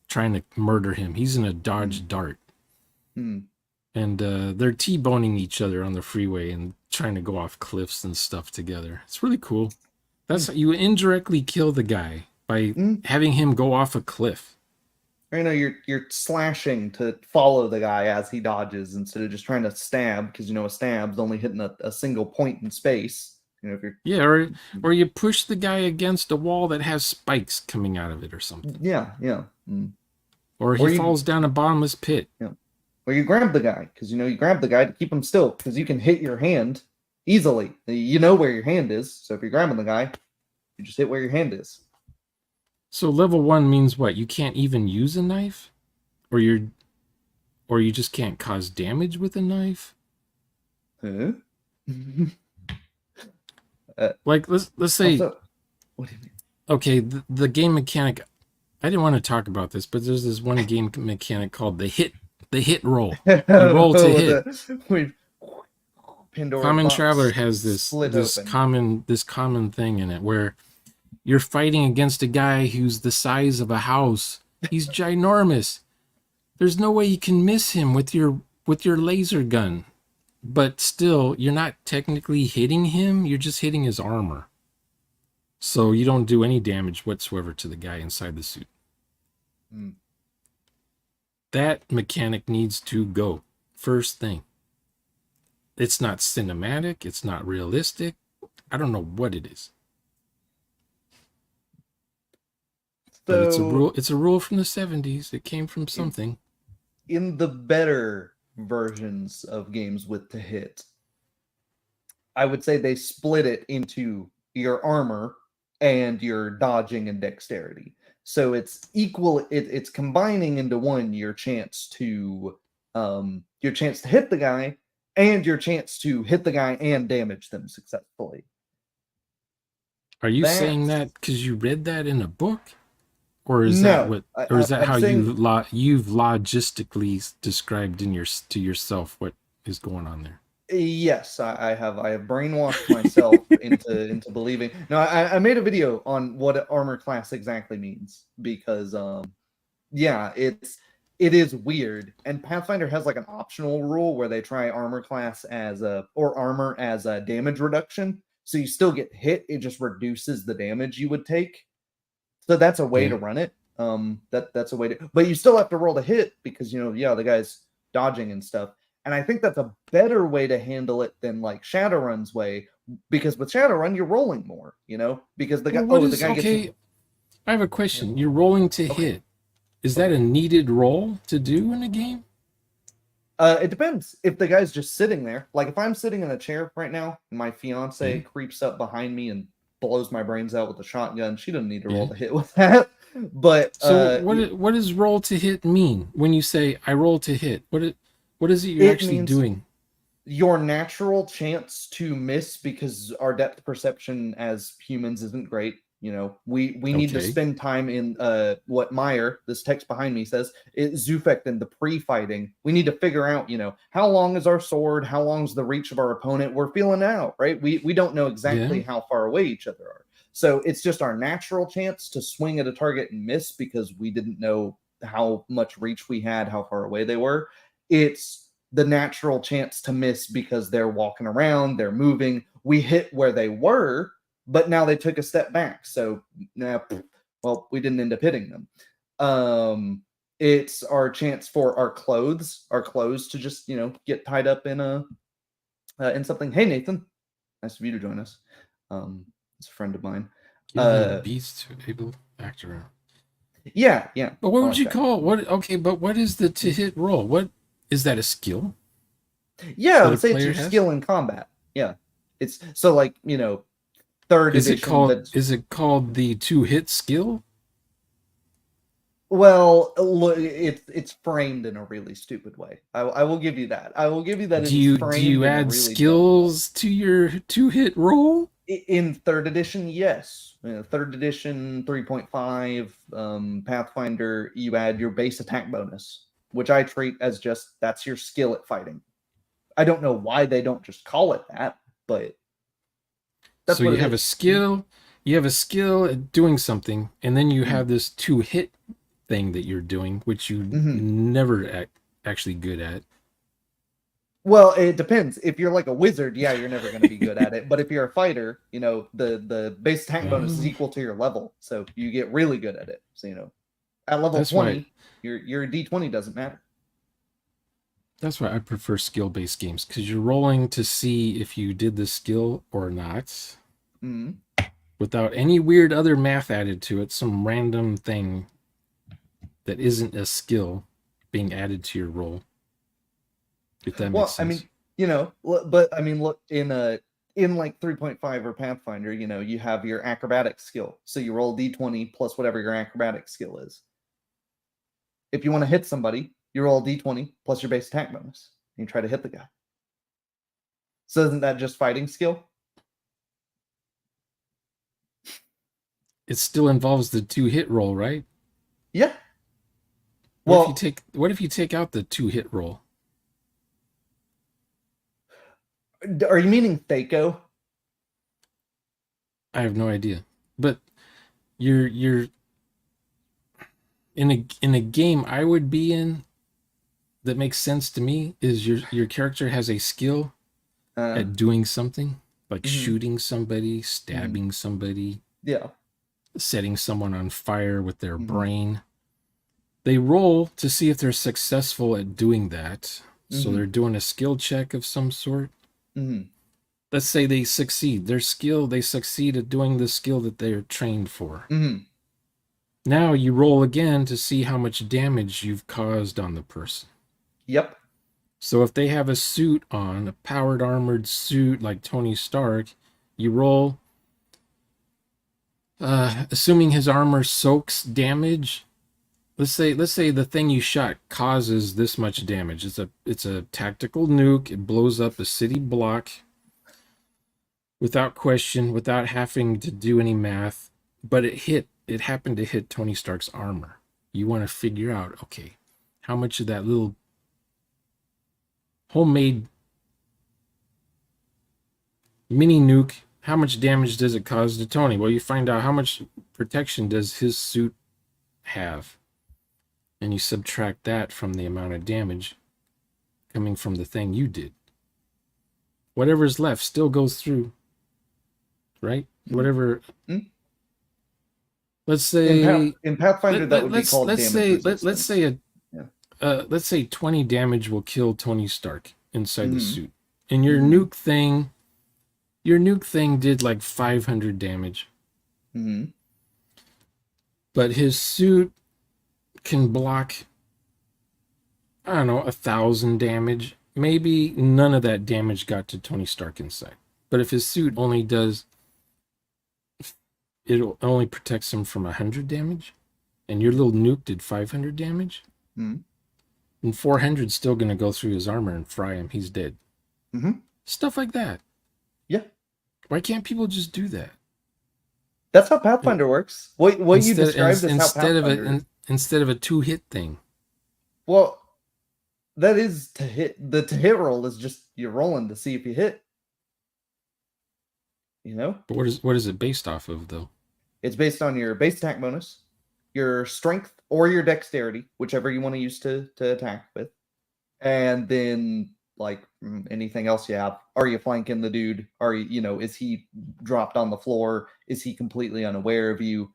trying to murder him. He's in a Dodge Dart. Hmm. And they're T-boning each other on the freeway and trying to go off cliffs and stuff together. It's really cool. That's you indirectly kill the guy by having him go off a cliff. You know, you're slashing to follow the guy as he dodges instead of just trying to stab, because you know a stab's only hitting a single point in space. You know, if you're or you push the guy against a wall that has spikes coming out of it or something. yeah. Or he falls down a bottomless pit. Yeah. Or you grab the guy, because you know you grab the guy to keep him still, because you can hit your hand easily. You know where your hand is, so if you're grabbing the guy, you just hit where your hand is. So level 1 means what? You can't even use a knife? Or you just can't cause damage with a knife? Huh? Like let's say Also, what do you mean? okay, the game mechanic, I didn't want to talk about this, but there's this one game mechanic called the hit roll. You roll to hit. Pandora Common box Traveler has this open. common thing in it where you're fighting against a guy who's the size of a house. He's ginormous. There's no way you can miss him with your laser gun. But still, you're not technically hitting him, you're just hitting his armor. So you don't do any damage whatsoever to the guy inside the suit. That mechanic needs to go. First thing. It's not cinematic, it's not realistic. I don't know what it is. But it's a rule from the 70s. It came from something. In the better versions of games with to hit, I would say they split it into your armor and your dodging and dexterity. So it's equal. It's combining into one your chance to hit the guy and your chance to hit the guy and damage them successfully. Are you saying that because you read that in a book? Or is that how you've logistically described to yourself what is going on there? Yes, I have brainwashed myself into believing. No, I made a video on what armor class exactly means, because it is weird, and Pathfinder has like an optional rule where they try armor class armor as a damage reduction, so you still get hit, it just reduces the damage you would take. So that's a way to run it. That's a way to, but you still have to roll to hit, because the guy's dodging and stuff. And I think that's a better way to handle it than like Shadowrun's way, because with Shadowrun you're rolling more, because the guy. Okay, I have a question. You're rolling to hit. Is that a needed roll to do in a game? It depends. If the guy's just sitting there, like if I'm sitting in a chair right now, and my fiance creeps up behind me and blows my brains out with a shotgun, she doesn't need to roll to hit with that. But so what does roll to hit mean? When you say I roll to hit, what is it you're actually doing? Your natural chance to miss, because our depth perception as humans isn't great. We need to spend time in what Meyer, this text behind me, says is Zufek in the pre-fighting. We need to figure out, how long is our sword, how long is the reach of our opponent. We're feeling out, right? We don't know exactly how far away each other are. So it's just our natural chance to swing at a target and miss, because we didn't know how much reach we had, how far away they were. It's the natural chance to miss because they're walking around, they're moving. We hit where they were, but now they took a step back. So, we didn't end up hitting them. It's our chance for our clothes to just, get tied up in something. Hey, Nathan, nice of you to join us. It's a friend of mine. Beast able actor. Yeah. But what would you call what? Okay, but what is the to hit roll? What is that, a skill? Yeah, I would say it's your skill in combat. Yeah, it's so like third edition. Is it called the to hit skill? Well, it's framed in a really stupid way. I will give you that. I will give you that. Do you add skills to your to hit roll? In third edition, yes. Third edition 3.5 Pathfinder, you add your base attack bonus, which I treat as just that's your skill at fighting. I don't know why they don't just call it that, but that's So what you it have a is. skill, you have a skill at doing something, and then you Mhm. have this 2-hit thing that you're doing, which you Mhm. never actually good at. Well, it depends. If you're like a wizard, yeah, you're never going to be good at it. But if you're a fighter, the base attack bonus is Oh, equal to your level, so you get really good at it. So at level that's why 20, your D20 doesn't matter. that's why I prefer skill-based games, because you're rolling to see if you did the skill or not, Mhm. without any weird other math added to it, some random thing that isn't a skill being added to your roll. If that makes Well, I sense. mean, but I mean, look in like 3.5 or Pathfinder, you have your acrobatic skill. So you roll D20 plus whatever your acrobatic skill is. If you want to hit somebody, you roll D20 plus your base attack bonus. And you try to hit the guy. So isn't that just fighting skill? It still involves the 2-hit roll, right? Yeah. What if you Well, take out the 2-hit roll? are you meaning Thaco? I have no idea. But you're in a game I would be in that makes sense to me is your character has a skill Uh, at doing something, like mhm, shooting somebody, mhm. stabbing somebody, Yeah. setting someone on fire with their Mhm, brain. They roll to see if they're successful at doing that. So they're mhm, doing a skill check of some sort. mhm, Let's say they succeed. They succeed at doing the skill that they're trained for. mhm. Now you roll again to see how much damage you've caused on the person. Yep. So if they have a suit on, a powered armored suit like Tony Stark, you roll, assuming his armor soaks damage. Let's say the thing you shot causes this much damage. It's a tactical nuke. It blows up a city block without question, without having to do any math. But it happened to hit Tony Stark's armor. You want to figure out, okay, how much of that little homemade mini nuke, how much damage does it cause to Tony? Well, you find out how much protection does his suit have, and you subtract that from the amount of damage coming from the thing you did. Whatever's left still goes through, right? Mhm, Whatever. mhm. Let's say In Pathfinder, let, that let would be let's called let's damage say let's say resistance. a Yeah. let's say 20 damage will kill Tony Stark inside the Mhm, suit, and mhm, your nuke thing did like 500 damage, mhm, but his suit can block, I don't know, 1,000 damage. Maybe none of that damage got to Tony Stark inside. But if his suit only does, it only protects him from 100 damage, and your little nuke did 500 damage, mhm, and 400 still going to go through his armor and fry him. He's dead. mhm. Stuff like that. Yeah. Why can't people just do that? That's how Pathfinder works. What you Instead, described is how instead of Pathfinder is. instead of a 2-hit thing. Well, that is to hit. The to hit roll is just you're rolling to see if you hit. You know, But what is it based off of though? it's based on your base attack bonus, your strength, or your dexterity, whichever you want to use to attack with, and then like anything else you have. Are you flanking the dude? Are is he dropped on the floor? Is he completely unaware of you?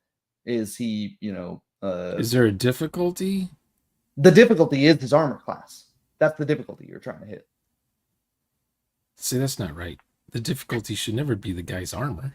Is he Is there a difficulty? the difficulty is his armor class. That's the difficulty you're trying to hit. See, that's not right. The difficulty should never be the guy's armor.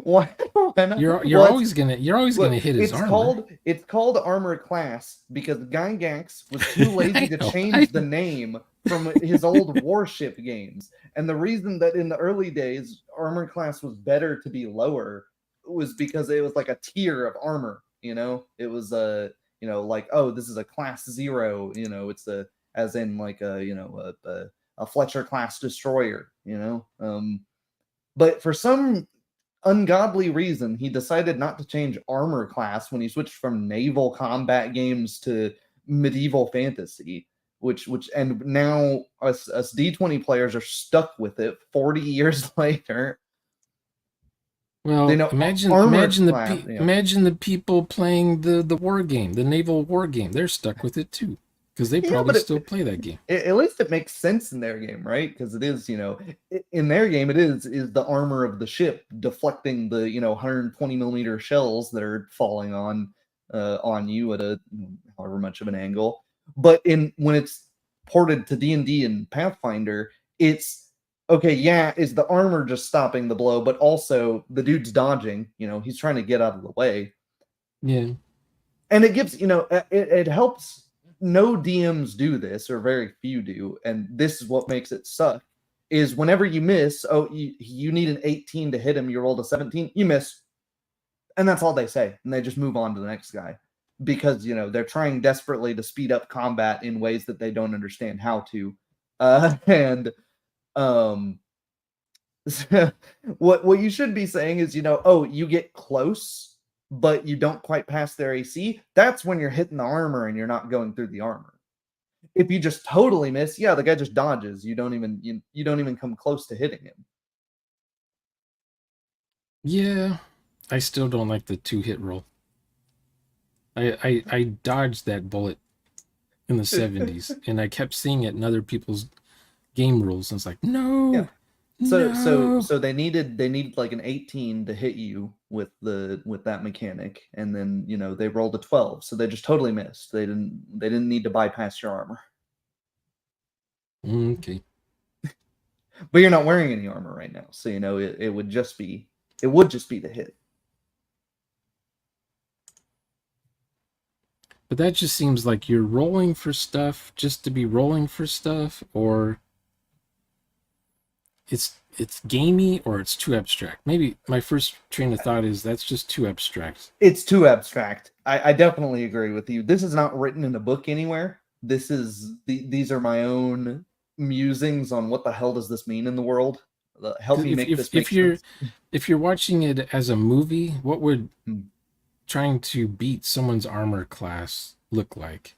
Why? Why not? You're Well, it's always gonna look, hit his armor. it's called armor class because Gygax was too lazy I to know. change the name from his old warship games. And the reason that in the early days armor class was better to be lower was because it was like a tier of armor. It was like, oh, this is a class 0. It's a as in like a Fletcher class destroyer. But for some ungodly reason, he decided not to change armor class when he switched from naval combat games to medieval fantasy, which and now us D20 players are stuck with it 40 years later. They Well, know imagine armor imagine class. Yeah. imagine the people playing the war game, the naval war game. They're stuck with it too, because they Yeah, probably but still play that game. at least it makes sense in their game, right? Because it is, in their game, it is the armor of the ship deflecting the 120 millimeter shells that are falling on you at a however much of an angle. But when it's ported to D&D and Pathfinder, it's okay. Yeah, is the armor just stopping the blow, but also the dude's dodging. He's trying to get out of the way, Yeah. and it gives it helps. No DMs do this, or very few do, and this is what makes it suck. Is whenever you miss, you need an 18 to hit him, you rolled a 17, you miss, and that's all they say, and they just move on to the next guy because they're trying desperately to speed up combat in ways that they don't understand how to, and what you should be saying is, you get close, but you don't quite pass their AC. That's when you're hitting the armor and you're not going through the armor. If you just totally miss, yeah, the guy just dodges. You don't even come close to hitting him. Yeah. I still don't like the 2-hit roll. I dodged that bullet in the 70s, and I kept seeing it in other people's game rules, and it's like, no. Yeah. No. So they needed like an 18 to hit you with that mechanic, and then they rolled a 12, so they just totally missed. They didn't need to bypass your armor. Okay. But you're not wearing any armor right now, so it would just be the hit. But that just seems like you're rolling for stuff just to be rolling for stuff, or it's gamey, or it's too abstract. Maybe my first train of thought is that's just too abstract. It's too abstract. I definitely agree with you. This is not written in a book anywhere. These are my own musings on what the hell does this mean in the world. Help me make this make sense. If you're watching it as a movie, what would trying to beat someone's armor class look like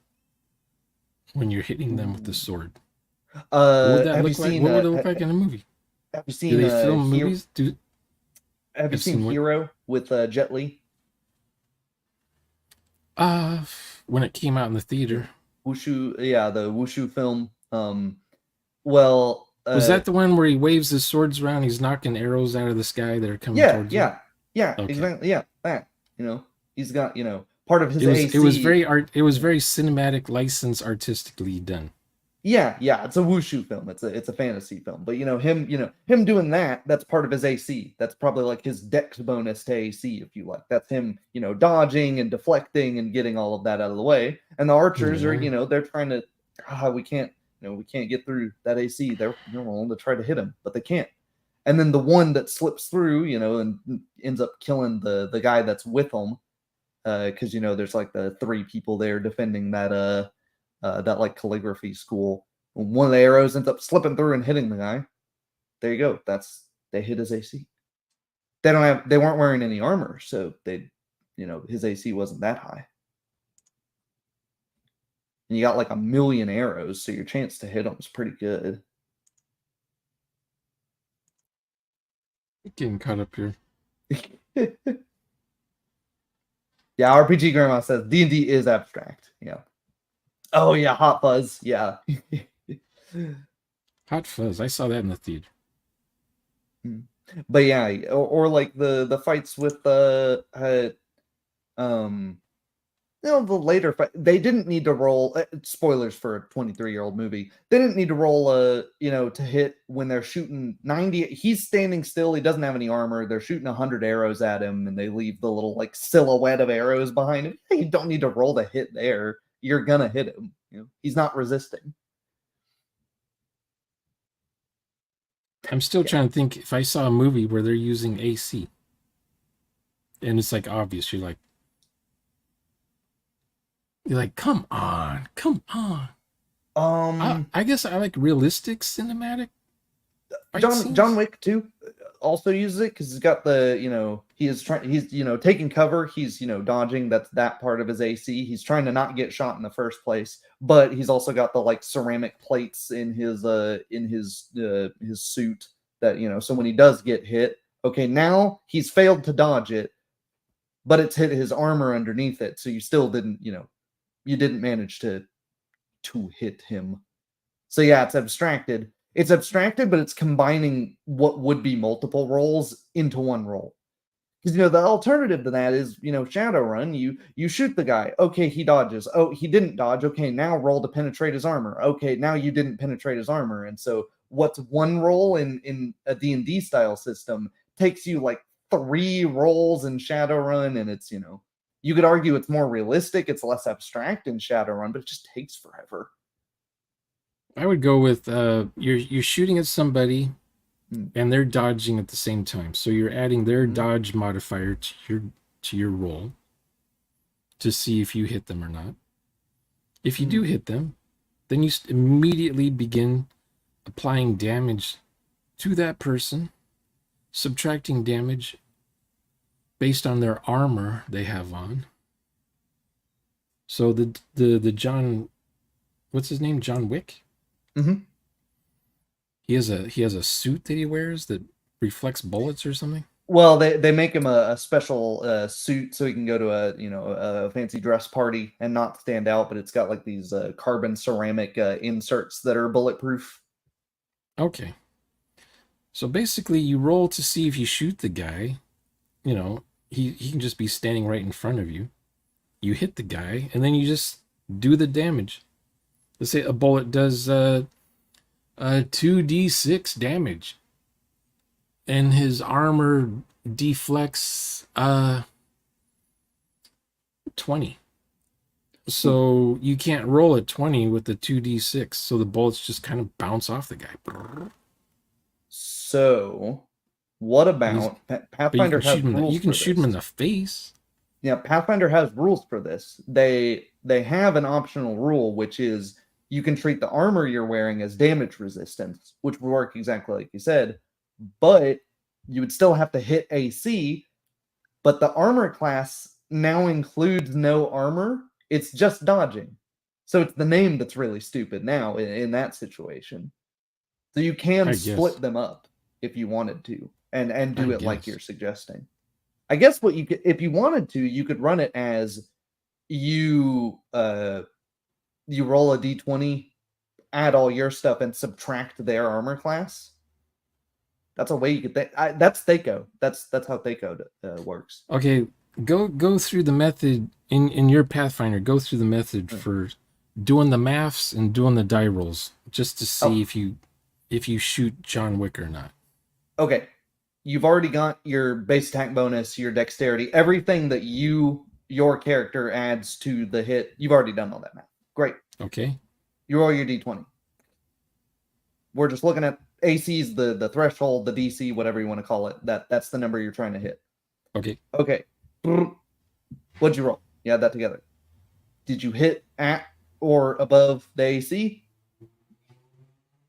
when you're hitting them with the sword? What would that look like? What would it look like in a movie? Have you seen? Do they film movies? Have you seen Hero with Jet Li? When it came out in the theater. Wushu, yeah, the Wushu film. Well, was that the one where he waves his swords around? He's knocking arrows out of the sky that are coming towards him. Yeah, okay. Exactly. Yeah, that. He's got part of his AC. It was very cinematic, license, artistically done. Yeah, it's a Wushu film. It's a fantasy film. But him doing that's part of his AC. That's probably like his dex bonus to AC, if you like. That's him, dodging and deflecting and getting all of that out of the way. And the archers are, they're trying to we can't get through that AC. They're willing to try to hit him, but they can't. And then the one that slips through, and ends up killing the guy that's with them. Because there's like the 3 people there defending that like calligraphy school. One of the arrows ends up slipping through and hitting the guy. There you go. They hit his AC. They weren't wearing any armor, so his AC wasn't that high. And you got like 1 million arrows, so your chance to hit them is pretty good. Getting caught up here. Yeah, RPG Grandma says D&D is abstract. Yeah. Oh yeah, Hot Fuzz. Yeah. Hot Fuzz. I saw that in the theater. But yeah, or like the fights with the later fight. They didn't need to roll. Spoilers for a 23-year-old movie. They didn't need to roll to hit when they're shooting 90. He's standing still. He doesn't have any armor. They're shooting 100 arrows at him, and they leave the little like silhouette of arrows behind him. You don't need to roll to hit there. You're gonna hit him. He's not resisting. I'm still trying to think if I saw a movie where they're using AC, and it's like obvious. You're like, come on. I guess I like realistic cinematic. John Wick too. also uses it because he's got the, he's taking cover. He's, dodging. That's that part of his AC. He's trying to not get shot in the first place, but he's also got the like ceramic plates in his suit that, so when he does get hit, okay, now he's failed to dodge it, but it's hit his armor underneath it. So you still didn't, you didn't manage to hit him. So yeah, it's abstracted. It's abstracted, but it's combining what would be multiple rolls into one roll. Because the alternative to that is, Shadowrun. You shoot the guy. Okay, he dodges. Oh, he didn't dodge. Okay, now roll to penetrate his armor. Okay, now you didn't penetrate his armor. And so what's one roll in a D&D style system takes you like 3 rolls in Shadowrun, and it's, you could argue it's more realistic, it's less abstract in Shadowrun, but it just takes forever. I would go with you're shooting at somebody Hmm. and they're dodging at the same time. So you're adding their Mhm. dodge modifier to your roll to see if you hit them or not. If you do hit them, then you immediately begin applying damage to that person, subtracting damage based on their armor they have on. So the John, what's his name? John Wick? Mm-hmm. He has a suit that he wears that reflects bullets or something. Well, they make him a special suit so he can go to a fancy dress party and not stand out, but it's got like these carbon ceramic inserts that are bulletproof. Okay. So basically you roll to see if you shoot the guy. He can just be standing right in front of you. You hit the guy, and then you just do the damage. Let's say a bullet does 2d6 damage, and his armor deflects 20. So you can't roll a 20 with the 2d6, so the bullets just kind of bounce off the guy. So, what about But you Pathfinder can has shoot him. rules You can for shoot him in this? the face. Yeah, Pathfinder has rules for this. They have an optional rule, which is you can treat the armor you're wearing as damage resistance, which would work exactly like you said, but you would still have to hit AC. But the armor class now includes no armor. It's just dodging. So it's the name that's really stupid now in that situation. So you can I guess. split them up if you wanted to, and do I it like guess. you're suggesting. I guess what you could, if you wanted to, you could run it as you you roll a d20, add all your stuff, and subtract their armor class. That's a way you could think. That's Thaco. That's how Thaco works. Okay, go through the method in your Pathfinder. Go through the method for doing the maths and doing the die rolls, just to see if you shoot John Wick or not. Okay, you've already got your base attack bonus, your dexterity, everything that your character adds to the hit. You've already done all that math. Great. Okay. You roll your d20. We're just looking at AC's the threshold, the DC, whatever you want to call it. That's the number you're trying to hit. Okay. Okay. What'd you roll? You add that together. Did you hit at or above the AC?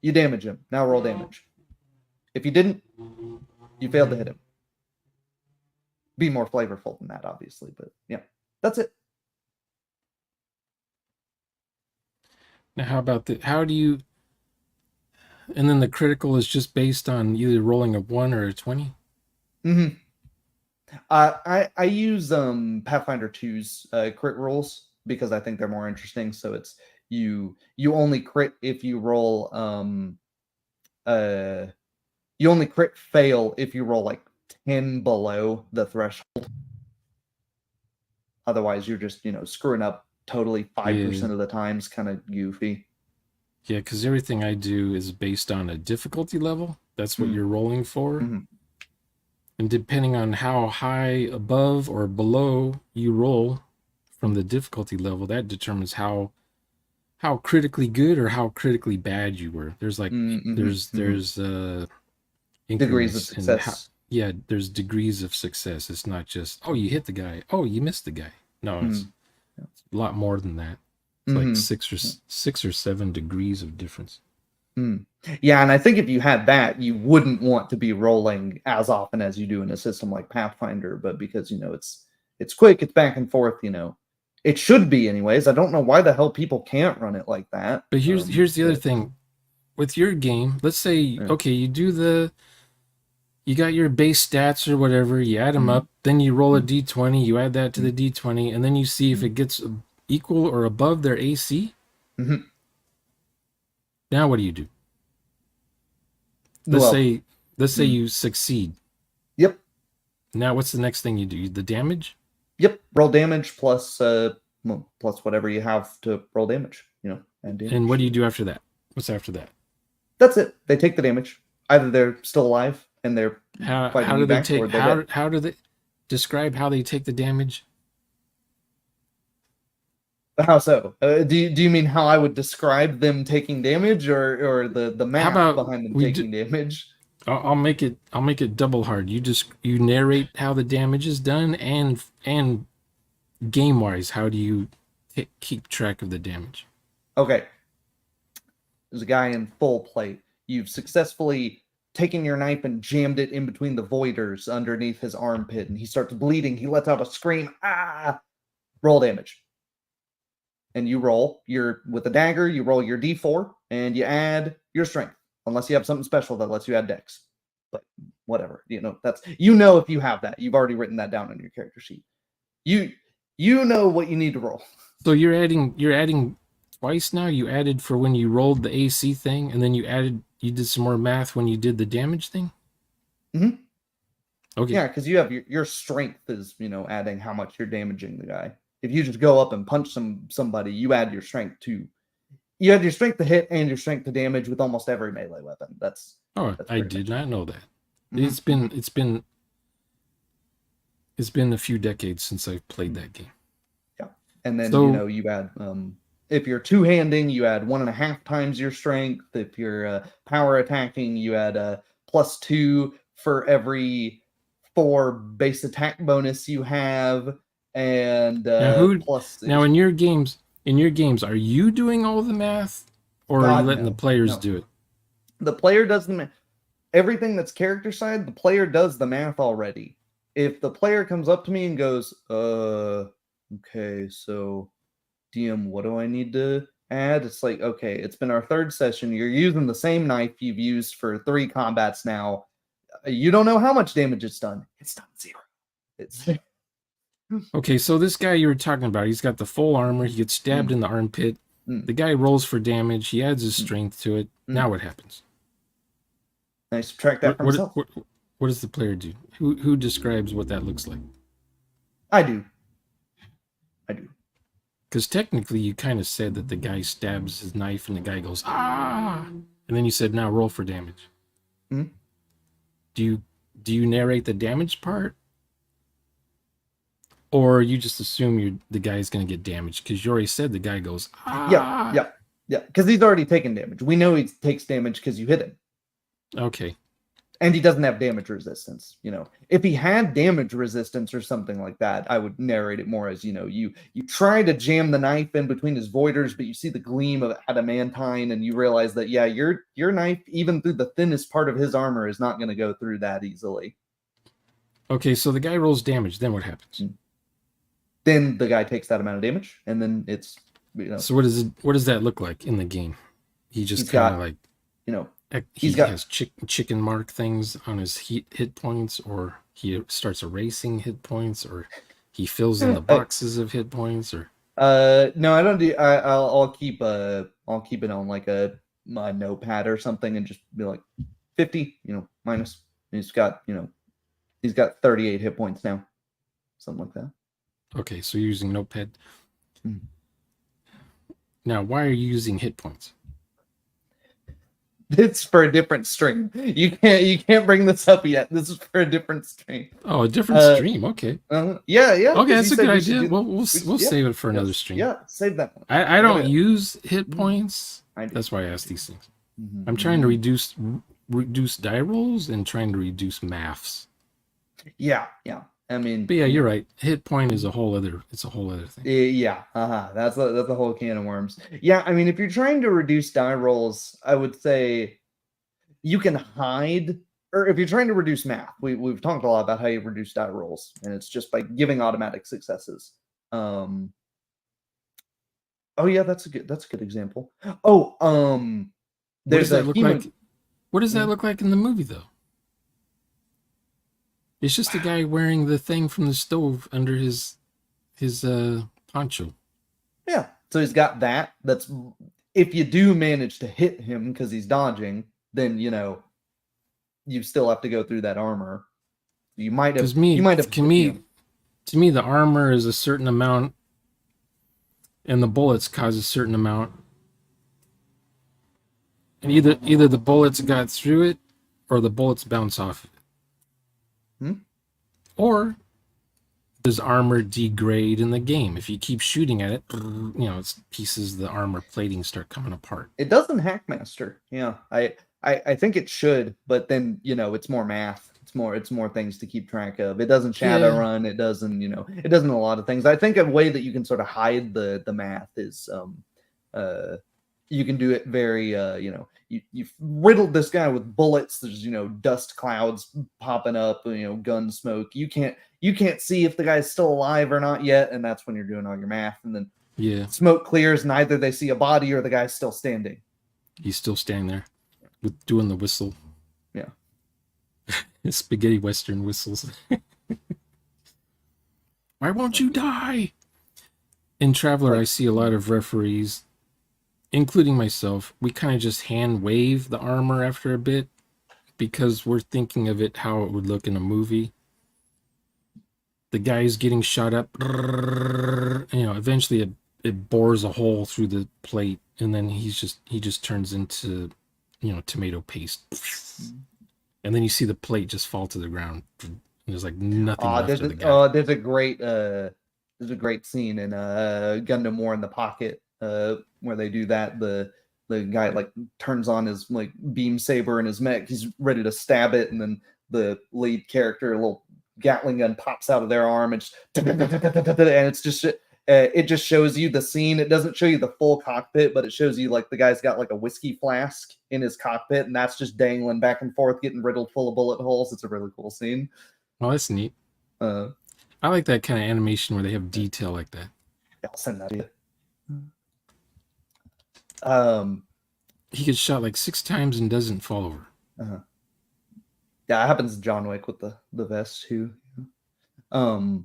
You damage him. Now roll damage. If you didn't, you failed to hit him. Be more flavorful than that, obviously, but yeah, that's it. Now, how do you? And then the critical is just based on either rolling a 1 or a 20. Mm-hmm. I use Pathfinder 2's crit rules because I think they're more interesting. So it's you only crit if you roll you only crit fail if you roll like 10 below the threshold. Otherwise, you're just screwing up totally 5% of the times, kind of goofy. Yeah, because everything I do is based on a difficulty level. That's what you're rolling for. Mm-hmm. And depending on how high above or below you roll from the difficulty level, that determines how critically good or how critically bad you were. There's like there's degrees of success. There's degrees of success. It's not just you hit the guy, you missed the guy. No, it's a lot more than that. It's like 6 or 7 degrees of difference. Yeah, and I think if you had that, you wouldn't want to be rolling as often as you do in a system like Pathfinder, but because it's quick, it's back and forth, It should be anyways. I don't know why the hell people can't run it like that. But here's the other But thing. With your game, let's say, Yeah. okay, you got your base stats or whatever, you add them Mhm. up, then you roll a d20, you add that to the d20, and then you see if it gets equal or above their AC. Mhm. Now what do you do? Let's Well, say mm. you succeed. Yep. Now what's the next thing you do? The damage? Yep. Roll damage plus plus whatever you have to roll damage, and damage. And what do you do after that? What's after that? That's it. They take the damage. Either they're still alive and they're How fighting do you they back, or take they're dead. how do they describe how they take the damage? How so? Do you mean how I would describe them taking damage, or the math about behind them we taking damage? I'll make it double hard. You narrate how the damage is done, and game wise, how do you keep track of the damage? Okay. There's a guy in full plate. You've successfully taken your knife and jammed it in between the voiders underneath his armpit, and he starts bleeding. He lets out a scream. Ah! Roll damage. And you roll with a dagger, you roll your d4, and you add your strength. Unless you have something special that lets you add dex. But whatever. That's if you have that. You've already written that down on your character sheet. You know what you need to roll. So you're adding twice now. You added for when you rolled the AC thing, and then you did some more math when you did the damage thing. Mm-hmm. Okay. Yeah, because you have your strength is adding how much you're damaging the guy. If you just go up and punch somebody, you add your strength to hit and your strength to damage with almost every melee weapon. That's I did not know that. Mm-hmm. It's been a few decades since I've played that game. Yeah, and then you add if you're two-handing, you add 1.5 times your strength. If you're power attacking, you add a +2 for every 4 base attack bonus you have, and now in your games, are you doing all the math, or are you letting the players do it? The player does the math. Everything that's character side, the player does the math already. If the player comes up to me and goes, okay, so DM, what do I need to add? It's like, okay, it's been our 3rd session. You're using the same knife you've used for 3 combats now. You don't know how much damage it's done. It's done 0. It's okay. So this guy you were talking about, he's got the full armor. He gets stabbed in the armpit. The guy rolls for damage. He adds his strength to it. Now what happens? I subtract that from himself. What does the player do? Who describes what that looks like? I do. Because technically, you kind of said that the guy stabs his knife and the guy goes, ah! And then you said, now roll for damage. Mm-hmm. Do you narrate the damage part? Or you just assume the guy's going to get damaged? Because you already said the guy goes, ah! Yeah. Because he's already taken damage. We know he takes damage because you hit him. Okay. And he doesn't have damage resistance. If he had damage resistance or something like that, I would narrate it more as you try to jam the knife in between his voiders, but you see the gleam of adamantine, and you realize that your knife, even through the thinnest part of his armor, is not going to go through that easily. Okay, so the guy rolls damage. Then what happens? Then the guy takes that amount of damage, and then it's So what does that look like in the game? He just kind of like he has chicken mark things on his hit points, or he starts erasing hit points, or he fills in the boxes of hit points, or no, I don't do. I'll keep it on like my notepad or something, and just be like 50, minus. He's got 38 hit points now, something like that. Okay, so you're using notepad. Now, why are you using hit points? It's for a different stream. You can't bring this up yet. This is for a different stream. Oh, a different stream. Okay. Yeah. Okay, that's a good idea. We'll save it for another stream. Yeah, save that one. I don't use hit points. That's why I ask these things. I'm trying to reduce die rolls and trying to reduce maths. Yeah. I mean, but yeah, you're right. Hit point is a whole other thing. Yeah, that's a whole can of worms. Yeah, I mean, if you're trying to reduce die rolls, I would say hide, or if you're trying to reduce math, we've talked a lot about how you reduce die rolls, and it's just by giving automatic successes. Oh yeah, that's a good example. Oh, What does there's a that look human. like? What does that Mhm. look like in the movie, though? It's just a guy wearing the thing from the stove under his poncho. Yeah, so he's got that. That's if you do manage to hit him because he's dodging, then you still have to go through that armor. You might have Because me, hit him. to me, the armor is a certain amount, and the bullets cause a certain amount. And either the bullets got through it, or the bullets bounce off it. Hmm? Or does armor degrade in the game? If you keep shooting at it, it's pieces of the armor plating start coming apart. It doesn't Hackmaster. Yeah, I think it should, but then it's more math. It's more things to keep track of. It doesn't shadow Yeah, run. It doesn't it doesn't a lot of things. I think a way that you can sort of hide the math is you can do it very you've riddled this guy with bullets. There's dust clouds popping up, gun smoke. You can't see if the guy's still alive or not yet, and that's when you're doing all your math. And then yeah, smoke clears, and either they see a body or the guy's still standing. he's still standing there with doing the whistle. Yeah. Spaghetti western whistles. Why won't you die? In Traveler, I see a lot of referees, including myself. We kind of just hand wave the armor after a bit because we're thinking of it how it would look in a movie. The guy's getting shot up. Eventually it bores a hole through the plate, and then he just turns into tomato paste. And then you see the plate just fall to the ground. And there's like nothing left of the guy. There's a great scene in Gundam War in the Pocket where they do that. The guy like turns on his like beam saber in his mech. He's ready to stab it, and then the lead character, a little Gatling gun, pops out of their arm, and it's just it just shows you the scene. It doesn't show you the full cockpit, but it shows you like the guy's got like a whiskey flask in his cockpit, and that's just dangling back and forth, getting riddled full of bullet holes. It's a really cool scene. Oh, that's neat. I like that kind of animation where they have detail like that. I'll send that to you. He gets shot like 6 times and doesn't fall over. Yeah, it happens to John Wick with the vest too. Now,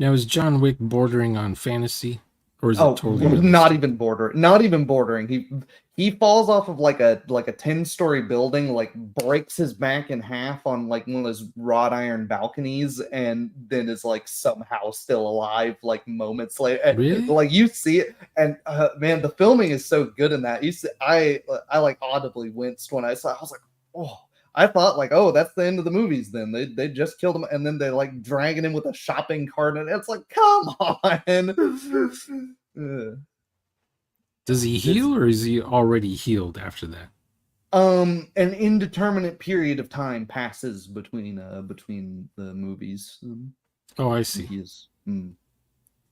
is John Wick bordering on fantasy, or is it totally realistic? Not even bordering. He falls off of like a 10-story building, like breaks his back in half on like one of those wrought iron balconies, and then is like somehow still alive like moments later. Really? Like you see it, and man, the filming is so good in that. I like audibly winced when I saw it. I was like, oh. I thought like, oh, that's the end of the movies. Then they just killed him, and then they like dragging him with a shopping cart, and it's like, come on. Does he heal, or is he already healed after that? An indeterminate period of time passes between the movies. Oh, I see.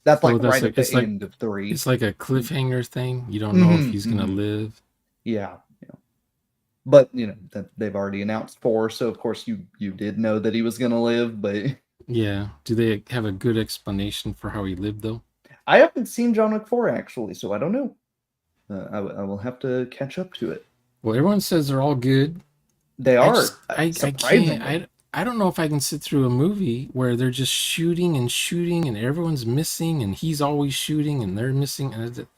That's like right at the end of 3. It's like a cliffhanger thing. You don't know if he's gonna live. Yeah. But that they've already announced 4, so of course you did know that he was gonna live. But yeah, do they have a good explanation for how he lived though? I haven't seen John Wick 4 actually, so I don't know. I will have to catch up to it. Well, everyone says they're all good. They are. I can't. I don't know if I can sit through a movie where they're just shooting and everyone's missing, and he's always shooting and they're missing. And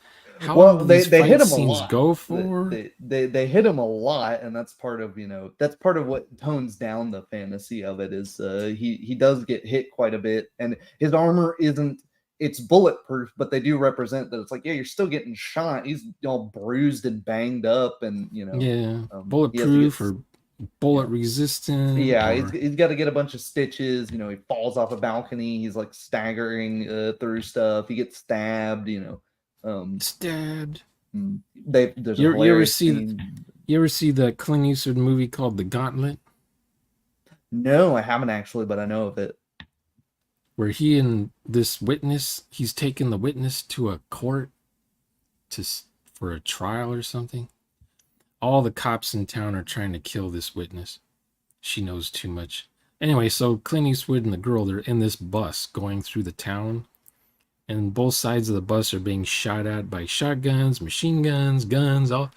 how long do these they hit him scenes go for? They hit him a lot, and that's part of what tones down the fantasy of it. Is he does get hit quite a bit, and his armor it's bulletproof, but they do represent that it's like, yeah, you're still getting shot. He's all bruised and banged up, and bulletproof or bullet resistant. Yeah, he's got to get a bunch of stitches. He falls off a balcony. He's like staggering through stuff. He gets stabbed. Stabbed. There's you ever see the Clint Eastwood movie called The Gauntlet? No, I haven't actually, but I know of it. Where he and this witness, he's taken the witness to a court for a trial or something. all the cops in town are trying to kill this witness. She knows too much. Anyway, so Clint Eastwood and the girl, they're in this bus going through the town, and both sides of the bus are being shot at by shotguns, machine guns, guns. All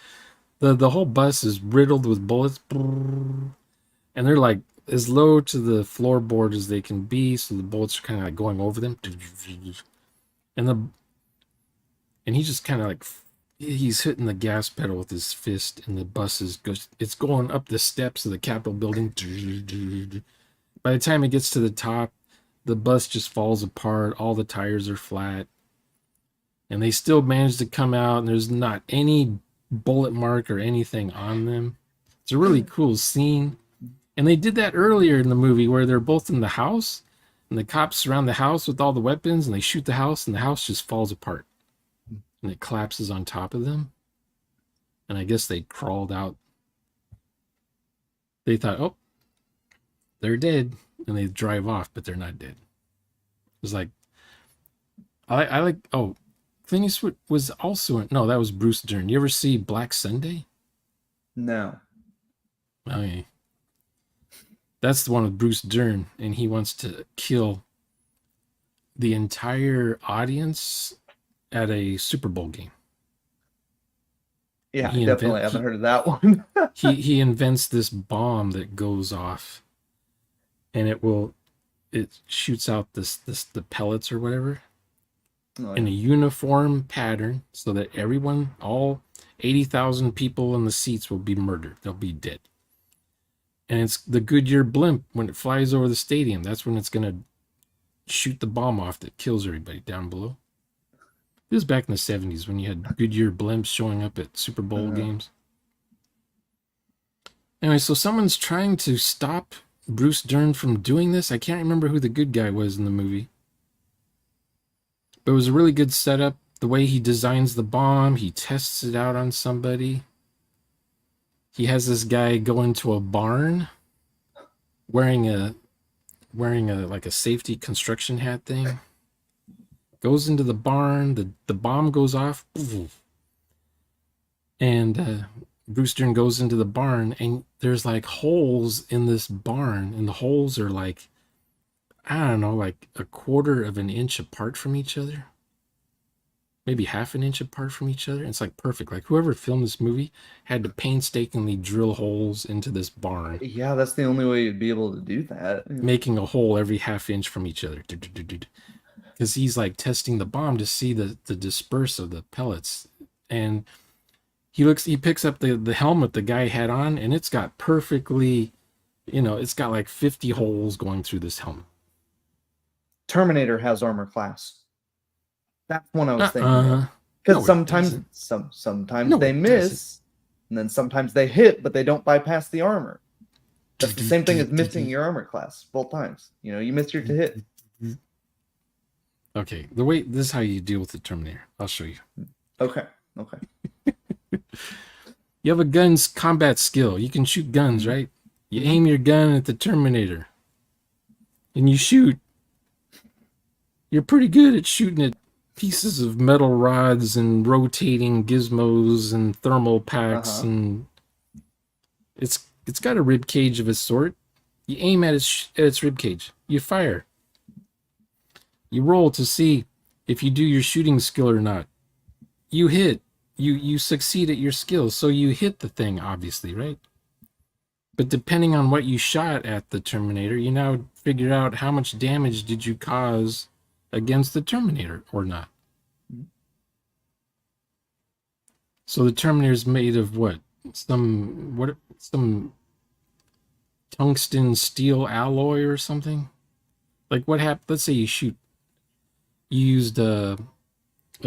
the whole bus is riddled with bullets, and they're like as low to the floorboard as they can be, so the bullets are kind of like going over them, and he just kind of like he's hitting the gas pedal with his fist, and the bus it's going up the steps of the Capitol building. By the time it gets to the top, the bus just falls apart. All the tires are flat, and they still manage to come out, and there's not any bullet mark or anything on them. It's a really cool scene. And they did that earlier in the movie where they're both in the house, and the cops surround the house with all the weapons, and they shoot the house, and the house just falls apart. And it collapses on top of them. And I guess they crawled out. They thought, oh, they're dead. And they drive off, but they're not dead. It was like, I like, oh, Clint Eastwood was also in, no, that was Bruce Dern. You ever see Black Sunday? No. Oh, yeah. That's the one with Bruce Dern, and he wants to kill the entire audience at a Super Bowl game. Yeah, I definitely haven't heard of that one. he invents this bomb that goes off, and it shoots out the pellets or whatever in a uniform pattern, so that everyone, all 80,000 people in the seats will be murdered. They'll be dead. And it's the Goodyear blimp, when it flies over the stadium, that's when it's going to shoot the bomb off that kills everybody down below. It was back in the 70s when you had Goodyear blimps showing up at Super Bowl games. Anyway, so someone's trying to stop Bruce Dern from doing this. I can't remember who the good guy was in the movie. But it was a really good setup. The way he designs the bomb, he tests it out on somebody. He has this guy go into a barn wearing a like a safety construction hat thing. Goes into the barn, the bomb goes off, and Bruce Dern goes into the barn, and there's like holes in this barn, and the holes are like, I don't know, like a quarter of an inch apart from each other. Maybe half an inch apart from each other. It's like perfect. Like whoever filmed this movie had to painstakingly drill holes into this barn. Yeah, that's the only way you'd be able to do that. Making a hole every half inch from each other. Because he's like testing the bomb to see the disperse of the pellets. And he picks up the helmet the guy had on, and it's got perfectly, it's got like 50 holes going through this helmet. Terminator has armor class. That's one I was thinking. Because sometimes they miss, and then sometimes they hit, but they don't bypass the armor. That's the same thing as missing your armor class both times. You missed your to hit. Okay, this is how you deal with the Terminator. I'll show you. Okay. You have a gun's combat skill. You can shoot guns, right? You aim your gun at the Terminator, and you shoot. You're pretty good at shooting at pieces of metal rods and rotating gizmos and thermal packs, and it's got a rib cage of a sort. You aim at its rib cage. You fire. You roll to see if you do your shooting skill or not. You hit. You succeed at your skills, so you hit the thing, obviously, right? But depending on what you shot at the Terminator, you now figure out how much damage did you cause against the Terminator or not. So the Terminator is made of what? Some tungsten steel alloy or something? Like what happened? Let's say you used a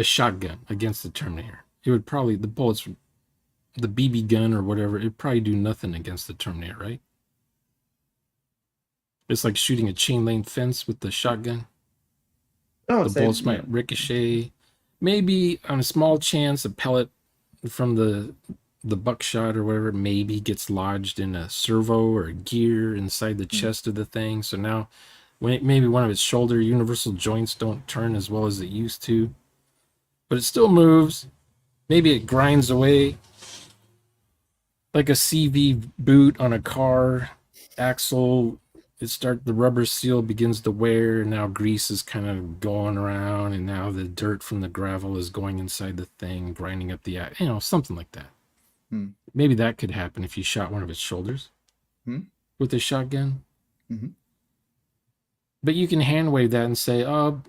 shotgun against the Terminator. It would probably, the bullets, the BB gun or whatever, it'd probably do nothing against the Terminator, right? It's like shooting a chain link fence with the shotgun. The bullets might ricochet. Maybe on a small chance, a pellet from the buckshot or whatever maybe gets lodged in a servo or a gear inside the chest of the thing. So now maybe one of its shoulder universal joints don't turn as well as it used to. But it still moves. Maybe it grinds away. like a CV boot on a car axle. The rubber seal begins to wear, and now grease is kind of going around, and now the dirt from the gravel is going inside the thing, grinding up something like that. Hmm. Maybe that could happen if you shot one of its shoulders with a shotgun. Mm-hmm. But you can hand wave that and say, oh,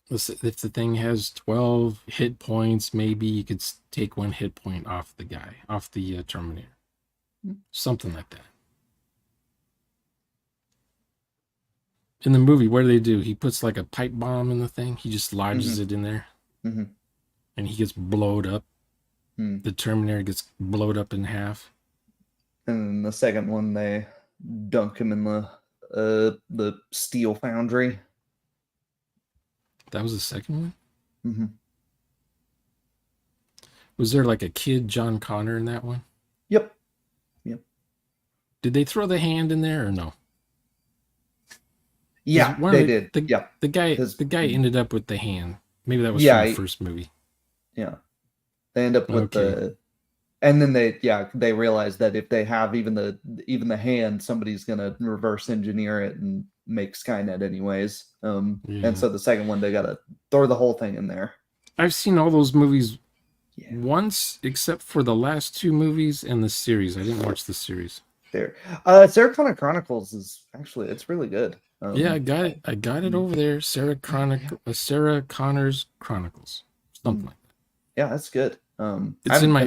if the thing has 12 hit points, maybe you could take 1 hit point off the guy, off the Terminator. Something like that. In the movie, what do? He puts like a pipe bomb in the thing. He just lodges it in there. And he gets blowed up. The Terminator gets blowed up in half. And then the second one, they dunk him in the steel foundry. That was the second one? Was there like a kid John Connor in that one? Yep. Did they throw the hand in there or no? Yeah, they did. The guy ended up with the hand. Maybe that was from the first movie. Yeah. They end up with and then they realize that if they have even the hand, somebody's gonna reverse engineer it and make Skynet anyways. And so the second one, they gotta throw the whole thing in there. I've seen all those movies once, except for the last 2 movies and the series. I didn't watch the series. Sarah Connor Chronicles is actually, it's really good. I got it. I got it over there. Sarah Connor's Chronicles. Something like that. Yeah, that's good. It's in my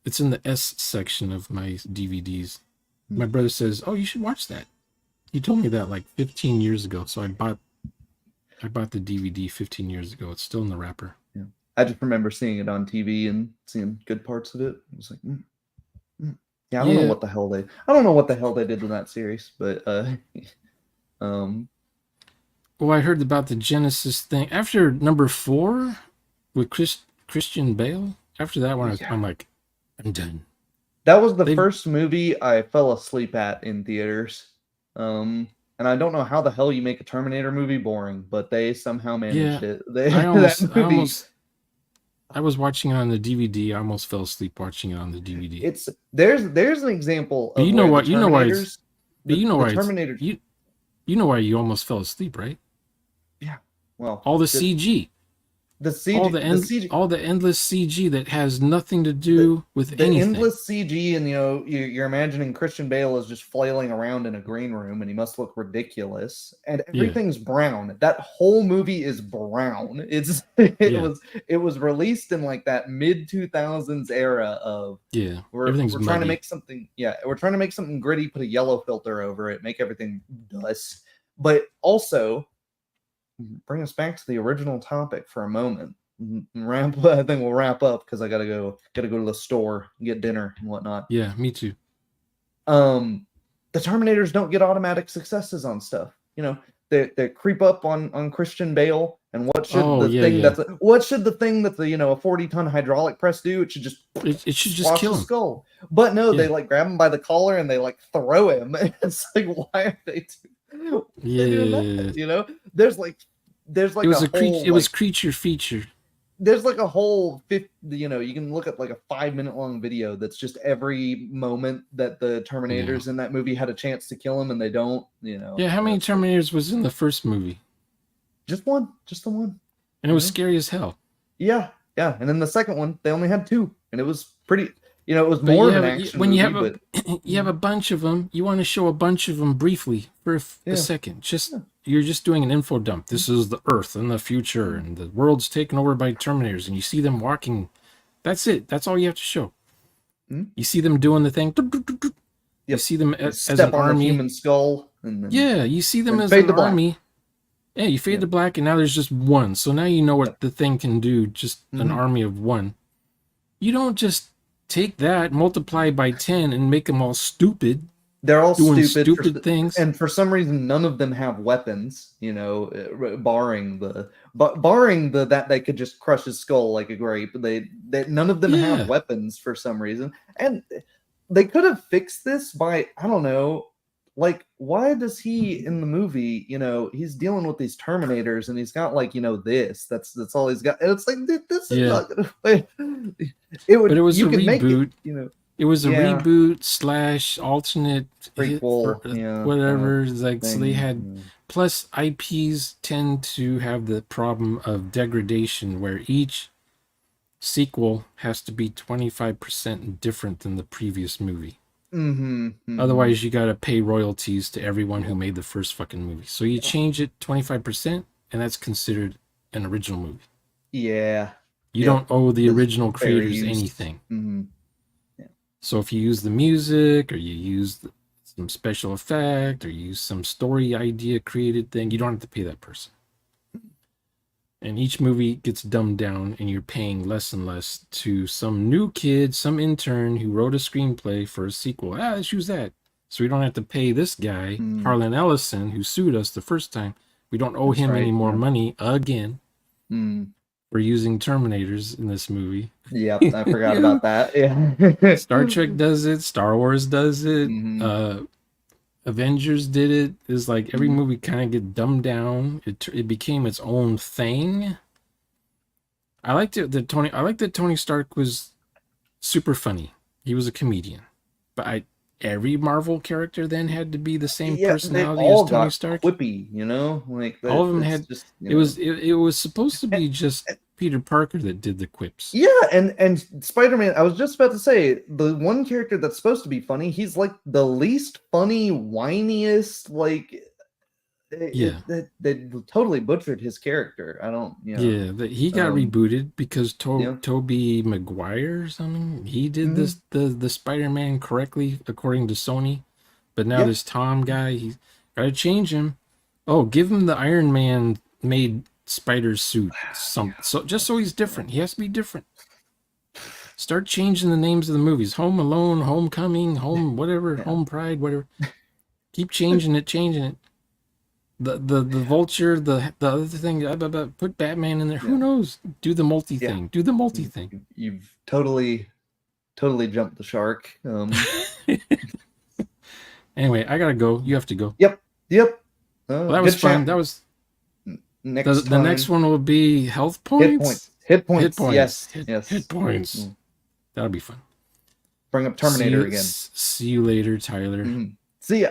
It's in the S section of my DVDs. My brother says, "Oh, you should watch that." He told me that like 15 years ago. So I bought the DVD 15 years ago. It's still in the wrapper. Yeah, I just remember seeing it on TV and seeing good parts of it. I was like, yeah, I don't know what the hell they did in that series, but Well, I heard about the Genesis thing after number 4 with Christian Bale. After that one, I'm like, I'm done. That was the first movie I fell asleep at in theaters. And I don't know how the hell you make a Terminator movie boring, but they somehow managed it. I was watching it on the DVD. I almost fell asleep watching it on the DVD. There's an example of you know why you almost fell asleep, right? Yeah. Well, all the CG. All the endless CG that has nothing to do with anything. Endless CG, and you're imagining Christian Bale is just flailing around in a green room, and he must look ridiculous. And everything's brown. That whole movie is brown. It was released in like that mid 2000s era of we're trying to make something. Yeah, we're trying to make something gritty, put a yellow filter over it, make everything dust, but also bring us back to the original topic for a moment. I think we'll wrap up because I gotta go to the store and get dinner and whatnot. Yeah, me too. The Terminators don't get automatic successes on stuff. They creep up on Christian Bale, and what should the thing that's a 40-ton hydraulic press do? It should just kill him. Skull. But no, they like grab him by the collar and they like throw him. It's like, why are they doing that? There's like it was creature feature. There's like a whole you can look at like a 5-minute long video that's just every moment that the Terminators in that movie had a chance to kill him and they don't. How many Terminators was in the first movie? Just the one, and it was scary as hell. Yeah, and then the second one they only had 2, and it was pretty. It was more of an action movie. You have a bunch of them, you want to show a bunch of them briefly for a second. You're just doing an info dump. This is the Earth in the future, and the world's taken over by Terminators, and you see them walking. That's it. That's all you have to show. You see them doing the thing. You see them as an army. Human skull. You see them as an army. Yeah, you fade to black, and now there's just one. So now you know what the thing can do. Just an army of one. You don't just take that, multiply by 10, and make them all stupid. They're all doing stupid things, and for some reason, none of them have weapons. Barring the that they could just crush his skull like a grape. They none of them have weapons for some reason, and they could have fixed this by like, why does he in the movie, he's dealing with these Terminators and he's got like, that's all he's got. And it's like, this is Yeah. not gonna But it was you a could make it, reboot. It was a yeah, reboot / alternate hit for prequel, yeah, whatever. It's like, so they thing. had, Yeah. plus IPs tend to have the problem of degradation where each sequel has to be 25% different than the previous movie. Otherwise, you got to pay royalties to everyone who made the first fucking movie. So you change it 25%, and that's considered an original movie. Yeah. You Yep. don't owe the It's original fair creators use. anything. Yeah. So if you use the music, or you use some special effect, or you use some story idea created thing, you don't have to pay that person. And each movie gets dumbed down, and you're paying less and less to some new kid, some intern who wrote a screenplay for a sequel. Let's use that. So we don't have to pay this guy, Harlan Ellison, who sued us the first time. We don't owe him any more money again for using Terminators in this movie. Yep, I forgot about that. Yeah. Star Trek does it. Star Wars does it. Avengers did it. It's like every movie kind of get dumbed down. It became its own thing. I liked it that Tony Stark was super funny. He was a comedian. But every Marvel character then had to be the same personality as Tony Stark. Quippy, like all of them had. Just, it was supposed to be just Peter Parker that did the quips. Yeah, and Spider-Man, I was just about to say, the one character that's supposed to be funny, he's like the least funny, whiniest, like, they totally butchered his character. I don't, he got rebooted because Tobey Maguire or something. He did the Spider-Man correctly according to Sony, but now this Tom guy, he's got to change him. Oh, give him the Iron Man made spider suit, so just so he's different. He has to be different. Start changing the names of the movies: Home Alone, Homecoming, Home whatever, Home Pride, whatever. Keep changing it. The Vulture, the other thing. Put Batman in there. Who knows? Do the multi thing. Do the multi thing. You've totally jumped the shark. Anyway, I gotta go. You have to go. Yep. Well, that was fun. That was. The next one will be health points. Hit points. Yes. Hit points. That'll be fun. Bring up Terminator again. See you later, Tyler. See ya.